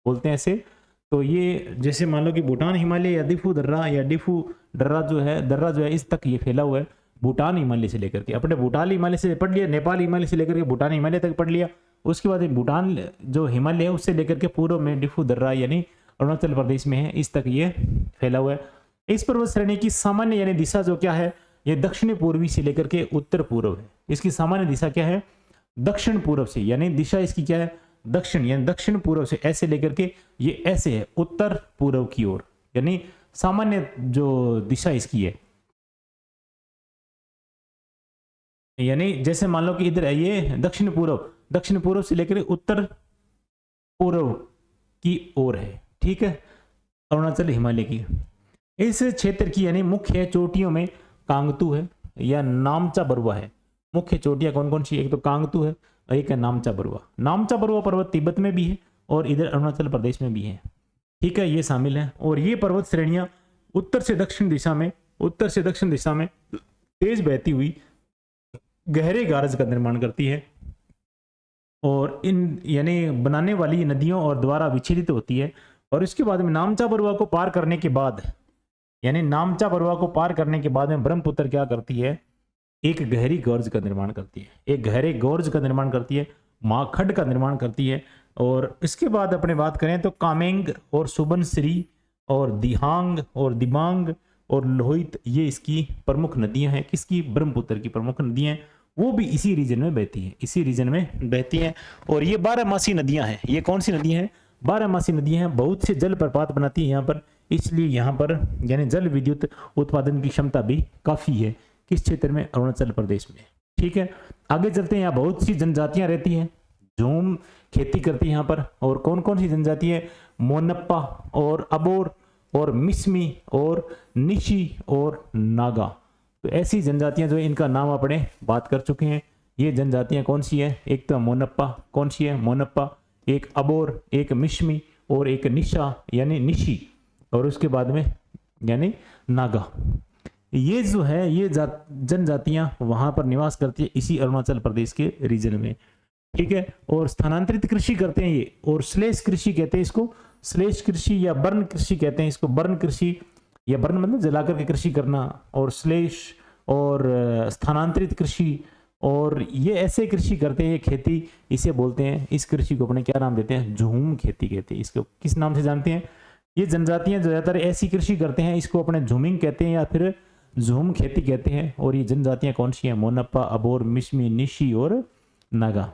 बोलते हैं ऐसे। तो ये जैसे मान लो कि भूटान हिमालय या डिफू दर्रा या डिफू दर्रा जो है इस तक ये फैला हुआ है। भूटान हिमालय से लेकर के अपने भूटान हिमालय से पढ़ लिया, नेपाल हिमालय से लेकर के भूटान हिमालय तक पढ़ लिया। उसके बाद भूटान जो हिमालय है उससे लेकर के पूर्व में डिफू दर्रा यानी अरुणाचल प्रदेश में है, इस तक ये फैला हुआ है। इस पर्वत श्रेणी की सामान्य यानी दिशा जो क्या है, ये दक्षिण पूर्वी से लेकर के उत्तर पूर्व है। इसकी सामान्य दिशा क्या है, दक्षिण पूर्व से, यानी दिशा इसकी क्या है, दक्षिण, यानी दक्षिण पूर्व से ऐसे लेकर के ये ऐसे है उत्तर पूर्व की ओर, यानी सामान्य जो दिशा इसकी है। यानी जैसे मान लो कि इधर है ये दक्षिण पूर्व से लेकर उत्तर पूर्व की ओर है, ठीक है, अरुणाचल हिमालय की। इस क्षेत्र की यानी मुख्य चोटियों में कांगतू है या नामचा बरुआ है। मुख्य चोटियां कौन कौन सी, एक तो कांगतू है और एक है नामचा बरुआ। नामचा बरुआ पर्वत तिब्बत में भी है और इधर अरुणाचल प्रदेश में भी है, ठीक है, ये शामिल है। और ये पर्वत श्रेणियां उत्तर से दक्षिण दिशा में तेज बहती हुई गहरे गारज का निर्माण करती है और इन यानी बनाने वाली नदियों और द्वारा विच्छेदित होती है। और इसके बाद में नामचा बरुआ को पार करने के बाद, यानी नामचा बरुआ को पार करने के बाद में ब्रह्मपुत्र क्या करती है, एक गहरी गौर्ज का निर्माण करती है, एक गहरे गौर्ज का निर्माण करती है, माखड का निर्माण करती है। और इसके बाद अपने बात करें तो कामेंग और सुबनसिरी और दिहांग और दिबांग और लोहित, ये इसकी प्रमुख नदियां हैं। किसकी, ब्रह्मपुत्र की प्रमुख नदियां हैं, वो भी इसी रीजन में बहती है, इसी रीजन में बहती हैं। और ये 12मासी नदियां हैं। ये कौन सी नदियां हैं, 12मासी नदियां हैं। बहुत से जल प्रपात बनाती है यहाँ पर, इसलिए यहाँ पर यानी जल विद्युत उत्पादन की क्षमता भी काफी है। किस क्षेत्र में, अरुणाचल प्रदेश में, ठीक है। आगे चलते हैं, यहाँ बहुत सी जनजातियां रहती हैं, झूम खेती करती है यहाँ पर। और कौन कौन सी जनजाति है, मोनप्पा और अबोर और मिसमी और निशी और नागा। तो ऐसी जनजातियां जो है इनका नाम अपने बात कर चुके हैं। ये जनजातियां कौन सी है, एक तो मोनप्पा, कौन सी है, मोनप्पा, एक अबोर, एक मिश्मी और एक निशा यानी निशी, और उसके बाद में यानी नागा। ये जो है ये जनजातियां वहां पर निवास करती है इसी अरुणाचल प्रदेश के रीजन में, ठीक है। और स्थानांतरित कृषि करते हैं ये, और श्लेष कृषि कहते हैं इसको, श्लेष कृषि या बर्न कृषि कहते हैं इसको। बर्न कृषि या बर्न मतलब जलाकर के कृषि करना, और श्लेष और स्थानांतरित कृषि, और ये ऐसे कृषि करते हैं, ये खेती इसे बोलते हैं। इस कृषि को अपने क्या नाम देते हैं, झूम खेती कहते हैं। इसको किस नाम से जानते हैं, ये जनजातियां ज्यादातर ऐसी कृषि करते हैं, इसको अपने झूमिंग कहते हैं या फिर झूम खेती कहते हैं। और ये जनजातियां कौन सी हैं, मोनप्पा, अबोर, मिश्मी, निशी और नागा।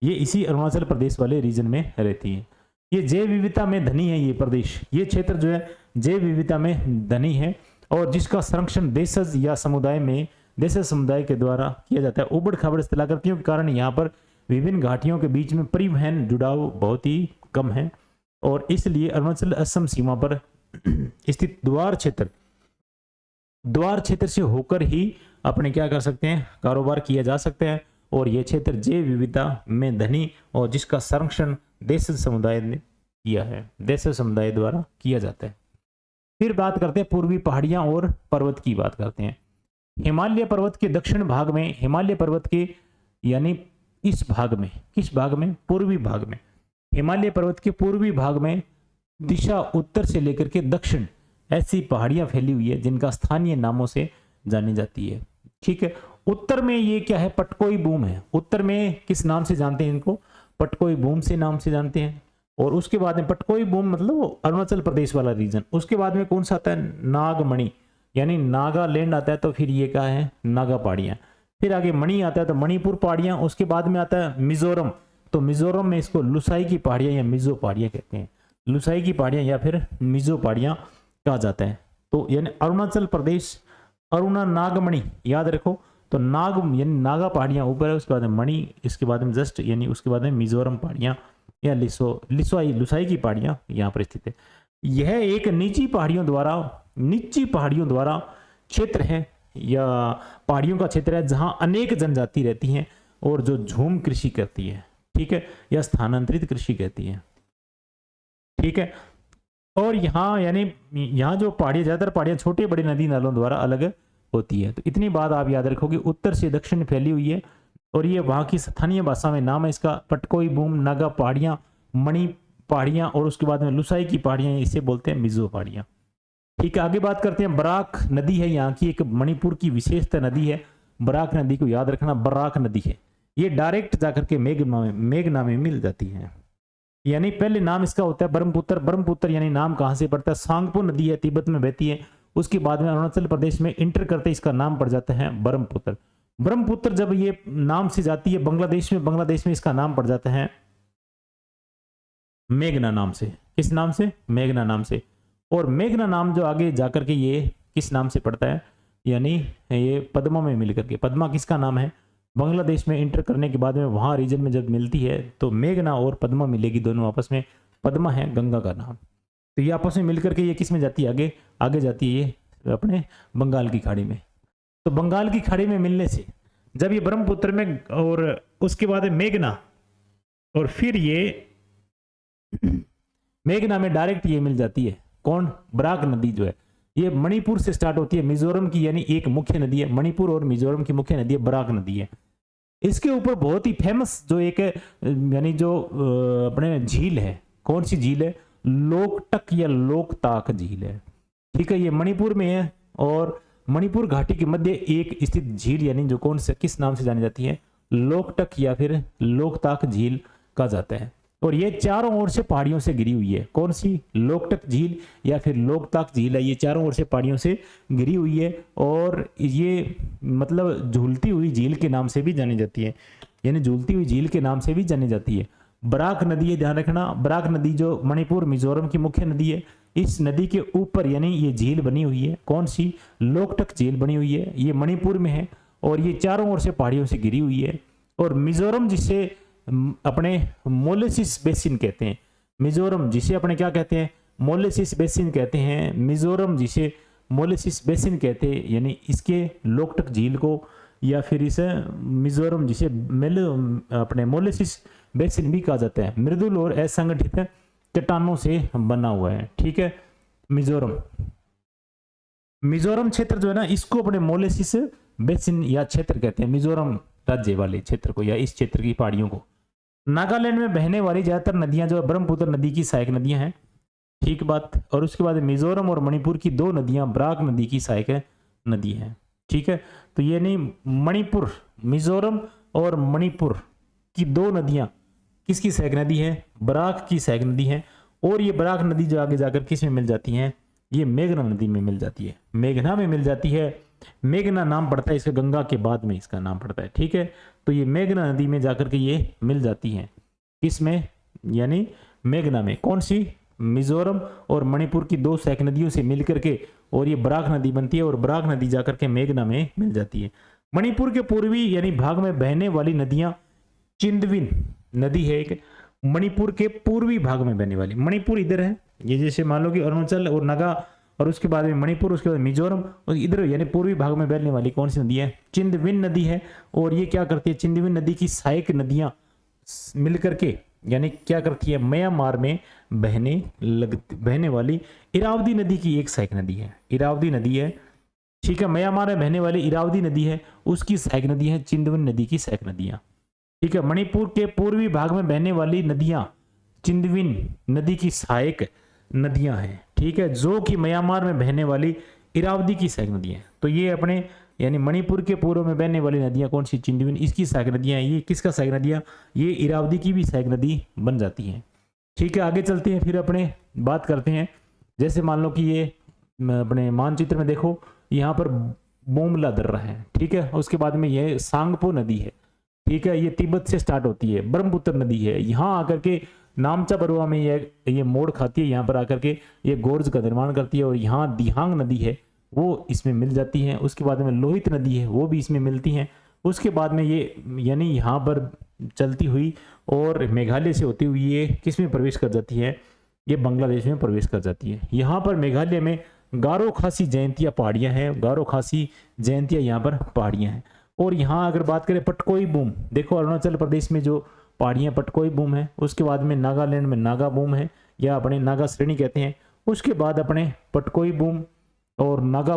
ये इसी अरुणाचल प्रदेश वाले रीजन में रहती है। ये जैव विविधता में धनी है ये प्रदेश, ये क्षेत्र जो है जैव विविधता में धनी है, और जिसका संरक्षण देशज या समुदाय के द्वारा किया जाता है। उबड़ खाबड़ स्थलाकृतियों के कारण यहाँ पर विभिन्न घाटियों के बीच में परिवहन जुड़ाव बहुत ही कम है, और इसलिए अरुणाचल असम सीमा पर स्थित द्वार क्षेत्र से होकर ही अपने क्या कर सकते हैं, कारोबार किया जा सकता है। और यह क्षेत्र जैव विविधता में धनी और जिसका संरक्षण देशज समुदाय ने किया है, देशज समुदाय द्वारा किया जाता है। फिर बात करते हैं पूर्वी पहाड़ियां और पर्वत की बात करते हैं। हिमालय पर्वत के दक्षिण भाग में, हिमालय पर्वत के यानी इस भाग में, किस भाग में, पूर्वी भाग में, हिमालय पर्वत के पूर्वी भाग में दिशा उत्तर से लेकर के दक्षिण ऐसी पहाड़ियां फैली हुई है जिनका स्थानीय नामों से जानी जाती है, ठीक है। उत्तर में ये क्या है, पटकोई बूम है। उत्तर में किस नाम से जानते हैं इनको, पटकोई बूम से नाम से जानते हैं। और उसके बाद में पटकोई बूम मतलब अरुणाचल प्रदेश वाला रीजन। उसके बाद में कौन सा आता है, नागमणि यानी नागालैंड आता है, तो फिर ये क्या है, नागा पहाड़ियां। फिर आगे मणि आता है तो मणिपुर पहाड़ियां। उसके बाद में आता है मिजोरम, तो मिजोरम में इसको लुसाई की पहाड़ियां या मिजो पहाड़ियां कहते हैं, लुसाई की पहाड़ियां या फिर मिजो पहाड़ियां कहा जाता है। तो यानी अरुणाचल प्रदेश, अरुणा नागमणि याद रखो, तो नाग यानी नागा पहाड़ियां ऊपर है, उसके बाद में मणि, इसके बाद में जस्ट यानी उसके बाद में मिजोरम पहाड़ियां या लुसाई की पहाड़ियां यहाँ पर स्थित है। यह एक निजी पहाड़ियों द्वारा क्षेत्र है या पहाड़ियों का क्षेत्र है जहां अनेक जनजाति रहती हैं और जो झूम कृषि करती है, ठीक है, या स्थानांतरित कृषि कहती है, ठीक है। और यहाँ यानी यहाँ जो पहाड़ियां, ज्यादातर पहाड़ियां छोटे बड़े नदी नालों द्वारा अलग होती है। तो इतनी बात आप याद रखोगे, उत्तर से दक्षिण फैली हुई है, और ये वहां की स्थानीय भाषा में नाम है इसका पटकोई बूम, नागा पहाड़ियां, मणि पहाड़ियां, और उसके बाद में लुसाई की पहाड़ियां, इसे बोलते हैं मिजो पहाड़ियां, ठीक है। आगे बात करते हैं, बराक नदी है यहाँ की, एक मणिपुर की विशेषता नदी है। बराक नदी को याद रखना, बराक नदी है, ये डायरेक्ट जाकर के मेघना में मिल जाती है। यानी पहले नाम इसका होता है ब्रह्मपुत्र। ब्रह्मपुत्र यानी नाम कहां से पड़ता है, सांगपो नदी है, तिब्बत में बहती है, उसके बाद में अरुणाचल प्रदेश में इंटर करते इसका नाम पड़ जाता है ब्रह्मपुत्र। ब्रह्मपुत्र जब ये नाम से जाती है बांग्लादेश में इसका नाम पड़ जाता है मेघना नाम से। किस नाम से? मेघना नाम से। और मेघना नाम जो आगे जाकर के ये किस नाम से पड़ता है, यानी ये पद्मा में मिलकर के, पद्मा किसका नाम है? बांग्लादेश में इंटर करने के बाद में वहां रीजन में जब मिलती है तो मेघना और पद्मा मिलेगी, दोनों आपस में। पद्मा है गंगा का नाम, तो ये आपस में मिलकर के ये किस में जाती है? आगे आगे जाती है ये अपने बंगाल की खाड़ी में। तो बंगाल की खाड़ी में मिलने से जब ये ब्रह्मपुत्र में और उसके बाद मेघना और फिर ये मेघना में डायरेक्ट ये मिल जाती है कौन? बराक नदी जो है ये मणिपुर से स्टार्ट होती है, मिजोरम की यानी एक मुख्य नदी है। मणिपुर और मिजोरम की मुख्य नदी है बराक नदी है। इसके ऊपर बहुत ही फेमस जो एक यानी जो अपने झील है, कौन सी झील है? लोकटक या लोकताक झील है। ठीक है, ये मणिपुर में है और मणिपुर घाटी के मध्य एक स्थित झील यानी जो कौन से किस नाम से जानी जाती है? लोकटक या फिर लोकताक झील कहा जाता है। और ये चारों ओर से पहाड़ियों से घिरी हुई है। कौन सी? लोकटक झील या फिर लोकताक झील है। ये चारों ओर से पहाड़ियों से घिरी हुई है और ये मतलब झूलती हुई झील के नाम से भी जानी जाती है, यानी झूलती हुई झील के नाम से भी जानी जाती है। बराक नदी है, ध्यान रखना, बराक नदी जो मणिपुर मिजोरम की मुख्य नदी है, इस नदी के ऊपर यानी ये झील बनी हुई है। कौन सी? लोकटक झील बनी हुई है, ये मणिपुर में है और ये चारों ओर से पहाड़ियों से घिरी हुई है। और मिजोरम जिसे अपने मोलेसिस बेसिन कहते हैं, मिजोरम जिसे अपने क्या कहते हैं? मोलेसिस बेसिन कहते हैं। मिजोरम जिसे मोलेसिस बेसिन कहते हैं, यानी इसके लोकटक झील को या फिर इसे मिजोरम जिसे अपने मोलेसिस बेसिन भी कहा जाता है। मृदुल और असंगठित चट्टानों से बना हुआ है। ठीक है, मिजोरम क्षेत्र जो है ना, इसको अपने मोलेसिस बेसिन या क्षेत्र कहते हैं, मिजोरम राज्य वाले क्षेत्र को या इस क्षेत्र की पहाड़ियों को। नागालैंड में बहने वाली ज्यादातर नदियां जो है ब्रह्मपुत्र नदी की सहायक नदियां हैं। ठीक बात। और उसके बाद मिजोरम और मणिपुर की दो नदियां बराक नदी की सहायक नदी हैं। ठीक है, तो ये नहीं, मणिपुर, मिजोरम और मणिपुर की दो नदियां किसकी सहायक नदी है? बराक की सहायक नदी है। और ये बराक नदी जो आगे जाकर किस में मिल जाती है? ये मेघना नदी में मिल जाती है, मेघना में मिल जाती है। मेघना नाम पड़ता है इसका, गंगा के बाद में इसका नाम पड़ता है। ठीक है, तो ये मेघना नदी में जाकर के ये मिल जाती है, किसमें? यानी मेघना में। कौन सी? मिजोरम और मणिपुर की दो सहायक नदियों से मिलकर के और ये बराक नदी बनती है और बराक नदी जाकर के मेघना में मिल जाती है। मणिपुर के पूर्वी यानी भाग में बहने वाली नदियां चिंदविन नदी है एक, मणिपुर के पूर्वी भाग में बहने वाली। मणिपुर इधर है, ये जैसे मान लो कि अरुणाचल और नागा और उसके बाद में मणिपुर, उसके बाद मिजोरम और इधर यानी पूर्वी भाग में बहने वाली कौन सी नदी है? चिंदविन नदी है। और ये क्या करती है? चिंदविन नदी की सहायक नदियां मिलकर के यानी क्या करती है? म्यांमार में बहने वाली इरावदी नदी की एक सहायक नदी है, इरावदी नदी है। ठीक है, म्यांमार में बहने वाली इरावदी नदी है, उसकी सहायक नदी है चिंदविन नदी की सहायक नदियां। ठीक है, मणिपुर के पूर्वी भाग में बहने वाली नदियां चिंदविन नदी की सहायक नदियां हैं। ठीक है, जो कि म्यांमार में बहने वाली इरावदी की सहायक नदी है। तो ये अपने यानी मणिपुर के पूर्व में बहने वाली नदियां कौन सी? चिंदविन, इसकी सहायक नदियां। ये किसका सहायक नदियां? ये इरावदी की भी सहायक नदी बन जाती है। ठीक है, आगे चलते हैं, फिर अपने बात करते हैं। जैसे मान लो कि ये अपने मानचित्र में देखो, यहाँ पर बोमला दर्रा है। ठीक है, उसके बाद में ये सांगपो नदी है। ठीक है, ये तिब्बत से स्टार्ट होती है, ब्रह्मपुत्र नदी है। यहाँ आकर के नामचा बरुआ में ये मोड़ खाती है, यहाँ पर आकर के ये गोर्ज का निर्माण करती है और यहाँ दिहांग नदी है वो इसमें मिल जाती है। उसके बाद में लोहित नदी है वो भी इसमें मिलती है। उसके बाद में ये यानी यहाँ पर चलती हुई और मेघालय से होती हुई ये किस में प्रवेश कर जाती है? ये बांग्लादेश में प्रवेश कर जाती है। यहाँ पर मेघालय में गारो खासी जयंतिया पहाड़ियाँ हैं, गारो खासी जयंतिया यहाँ पर पहाड़ियाँ हैं। और यहाँ अगर बात करें पटकोई बूम, देखो अरुणाचल प्रदेश में जो पहाड़ियाँ पटकोई बूम है, उसके बाद में नागालैंड में नागा बूम है या अपने नागा श्रेणी कहते हैं। उसके बाद अपने पटकोई बूम और नागा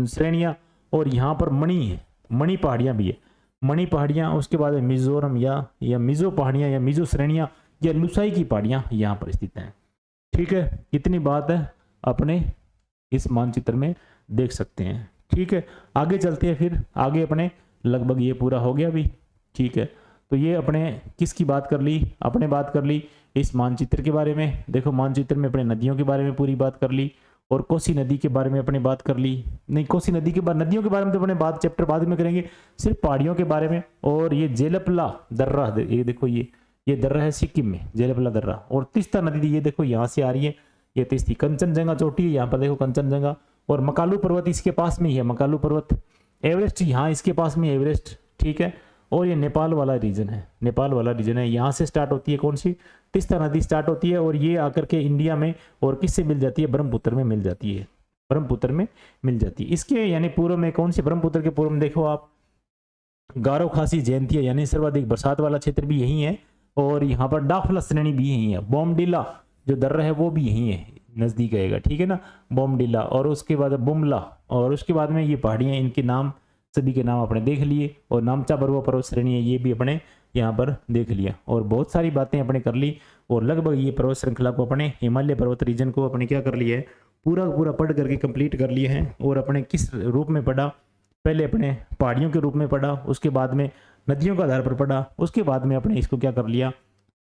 श्रेणियाँ, और यहाँ पर मणि है, मणि पहाड़ियाँ भी है, मणि पहाड़ियाँ। उसके बाद मिजोरम या मिजो पहाड़ियाँ या मिजो श्रेणियाँ या लुसाई की पहाड़ियाँ यहाँ पर स्थित हैं। ठीक है, इतनी बात है अपने इस मानचित्र में देख सकते हैं। ठीक है, आगे चलते हैं, फिर आगे अपने लगभग ये पूरा हो गया अभी। ठीक है, तो ये अपने किसकी बात कर ली? अपने बात कर ली इस मानचित्र के बारे में। देखो मानचित्र में अपने नदियों के बारे में पूरी बात कर ली और कोसी नदी के बारे में अपने बात कर ली। नहीं, कोसी नदी के बाद नदियों के बारे में तो अपने बात चैप्टर बाद में करेंगे, सिर्फ पहाड़ियों के बारे में। और ये जेलपला दर्रा, ये देखो ये दर्रा है सिक्किम में, जेलपला दर्रा। और तीस्ता नदी ये देखो यहाँ से आ रही है, ये तीस्ती। कंचनजंगा चोटी है यहाँ पर देखो, कंचनजंगा। और मकालू पर्वत इसके पास में ही है, मकालू पर्वत। एवरेस्ट यहाँ इसके पास में एवरेस्ट, ठीक है। और ये नेपाल वाला रीजन है, नेपाल वाला रीजन है। यहाँ से स्टार्ट होती है कौन सी, तीस्ता नदी स्टार्ट होती है, और ये आकर के इंडिया में और किससे मिल जाती है, ब्रह्मपुत्र में मिल जाती है, ब्रह्मपुत्र में मिल जाती है। इसके यानी पूर्व में कौन सी, ब्रह्मपुत्र के पूर्व में देखो आप गारो खासी जयंती है, यानी सर्वाधिक बरसात वाला क्षेत्र भी यही है। और यहाँ पर डाफला श्रेणी भी यही है। बोमडिला जो दर्रा है वो भी यही है, नजदीक आएगा, ठीक है ना, बोमडिला। और उसके बाद बुमला, और उसके बाद में ये पहाड़ियाँ, इनके नाम सभी के नाम अपने देख लिए। और नामचा बरुआ पर्वत श्रेणी है, ये भी अपने यहाँ पर देख लिया। और बहुत सारी बातें अपने कर ली। और लगभग ये पर्वत श्रृंखला को अपने हिमालय पर्वत रीजन को अपने क्या कर लिया है, पूरा पूरा पढ़ करके कंप्लीट कर लिए हैं। और अपने किस रूप में पढ़ा, पहले अपने पहाड़ियों के रूप में पढ़ा, उसके बाद में नदियों का आधार पर पढ़ा, उसके बाद में अपने इसको क्या कर लिया,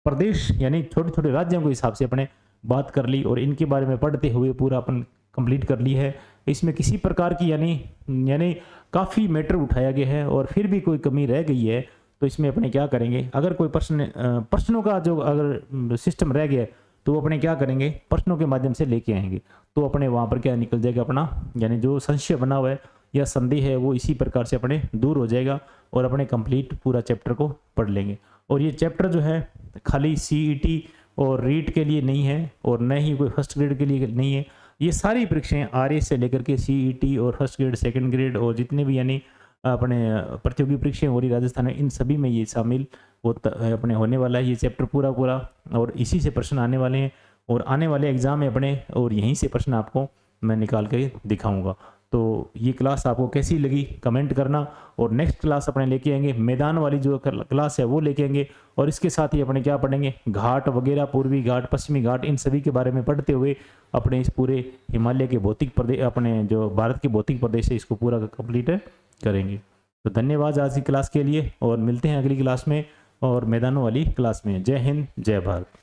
प्रदेश यानी छोटे छोटे राज्यों के हिसाब से अपने बात कर ली। और इनके बारे में पढ़ते हुए पूरा अपन कंप्लीट कर ली है। इसमें किसी प्रकार की यानी काफ़ी मैटर उठाया गया है। और फिर भी कोई कमी रह गई है तो इसमें अपने क्या करेंगे, अगर कोई प्रश्नों का जो अगर सिस्टम रह गया है तो अपने क्या करेंगे, प्रश्नों के माध्यम से लेके आएंगे। तो अपने वहाँ पर क्या निकल जाएगा अपना, यानी जो संशय बना हुआ है या संदेह है वो इसी प्रकार से अपने दूर हो जाएगा। और अपने कंप्लीट पूरा चैप्टर को पढ़ लेंगे। और ये चैप्टर जो है खाली CET और रीट के लिए नहीं है, और न ही कोई फर्स्ट ग्रेड के लिए नहीं है। ये सारी परीक्षाएं RS से लेकर के CET और फर्स्ट ग्रेड, सेकंड ग्रेड और जितने भी यानी अपने प्रतियोगी परीक्षाएं हो रही राजस्थान में, इन सभी में ये शामिल अपने होने वाला है ये चैप्टर पूरा पूरा। और इसी से प्रश्न आने वाले हैं, और आने वाले एग्जाम में अपने और यहीं से प्रश्न आपको मैं निकाल के दिखाऊंगा। तो ये क्लास आपको कैसी लगी कमेंट करना। और नेक्स्ट क्लास अपने लेके आएंगे, मैदान वाली जो क्लास है वो लेके आएंगे। और इसके साथ ही अपने क्या पढ़ेंगे, घाट वगैरह, पूर्वी घाट, पश्चिमी घाट, इन सभी के बारे में पढ़ते हुए अपने इस पूरे हिमालय के भौतिक प्रदेश, अपने जो भारत के भौतिक प्रदेश है, इसको पूरा कंप्लीट करेंगे। तो धन्यवाद आज की क्लास के लिए, और मिलते हैं अगली क्लास में और मैदानों वाली क्लास में। जय हिंद, जय भारत।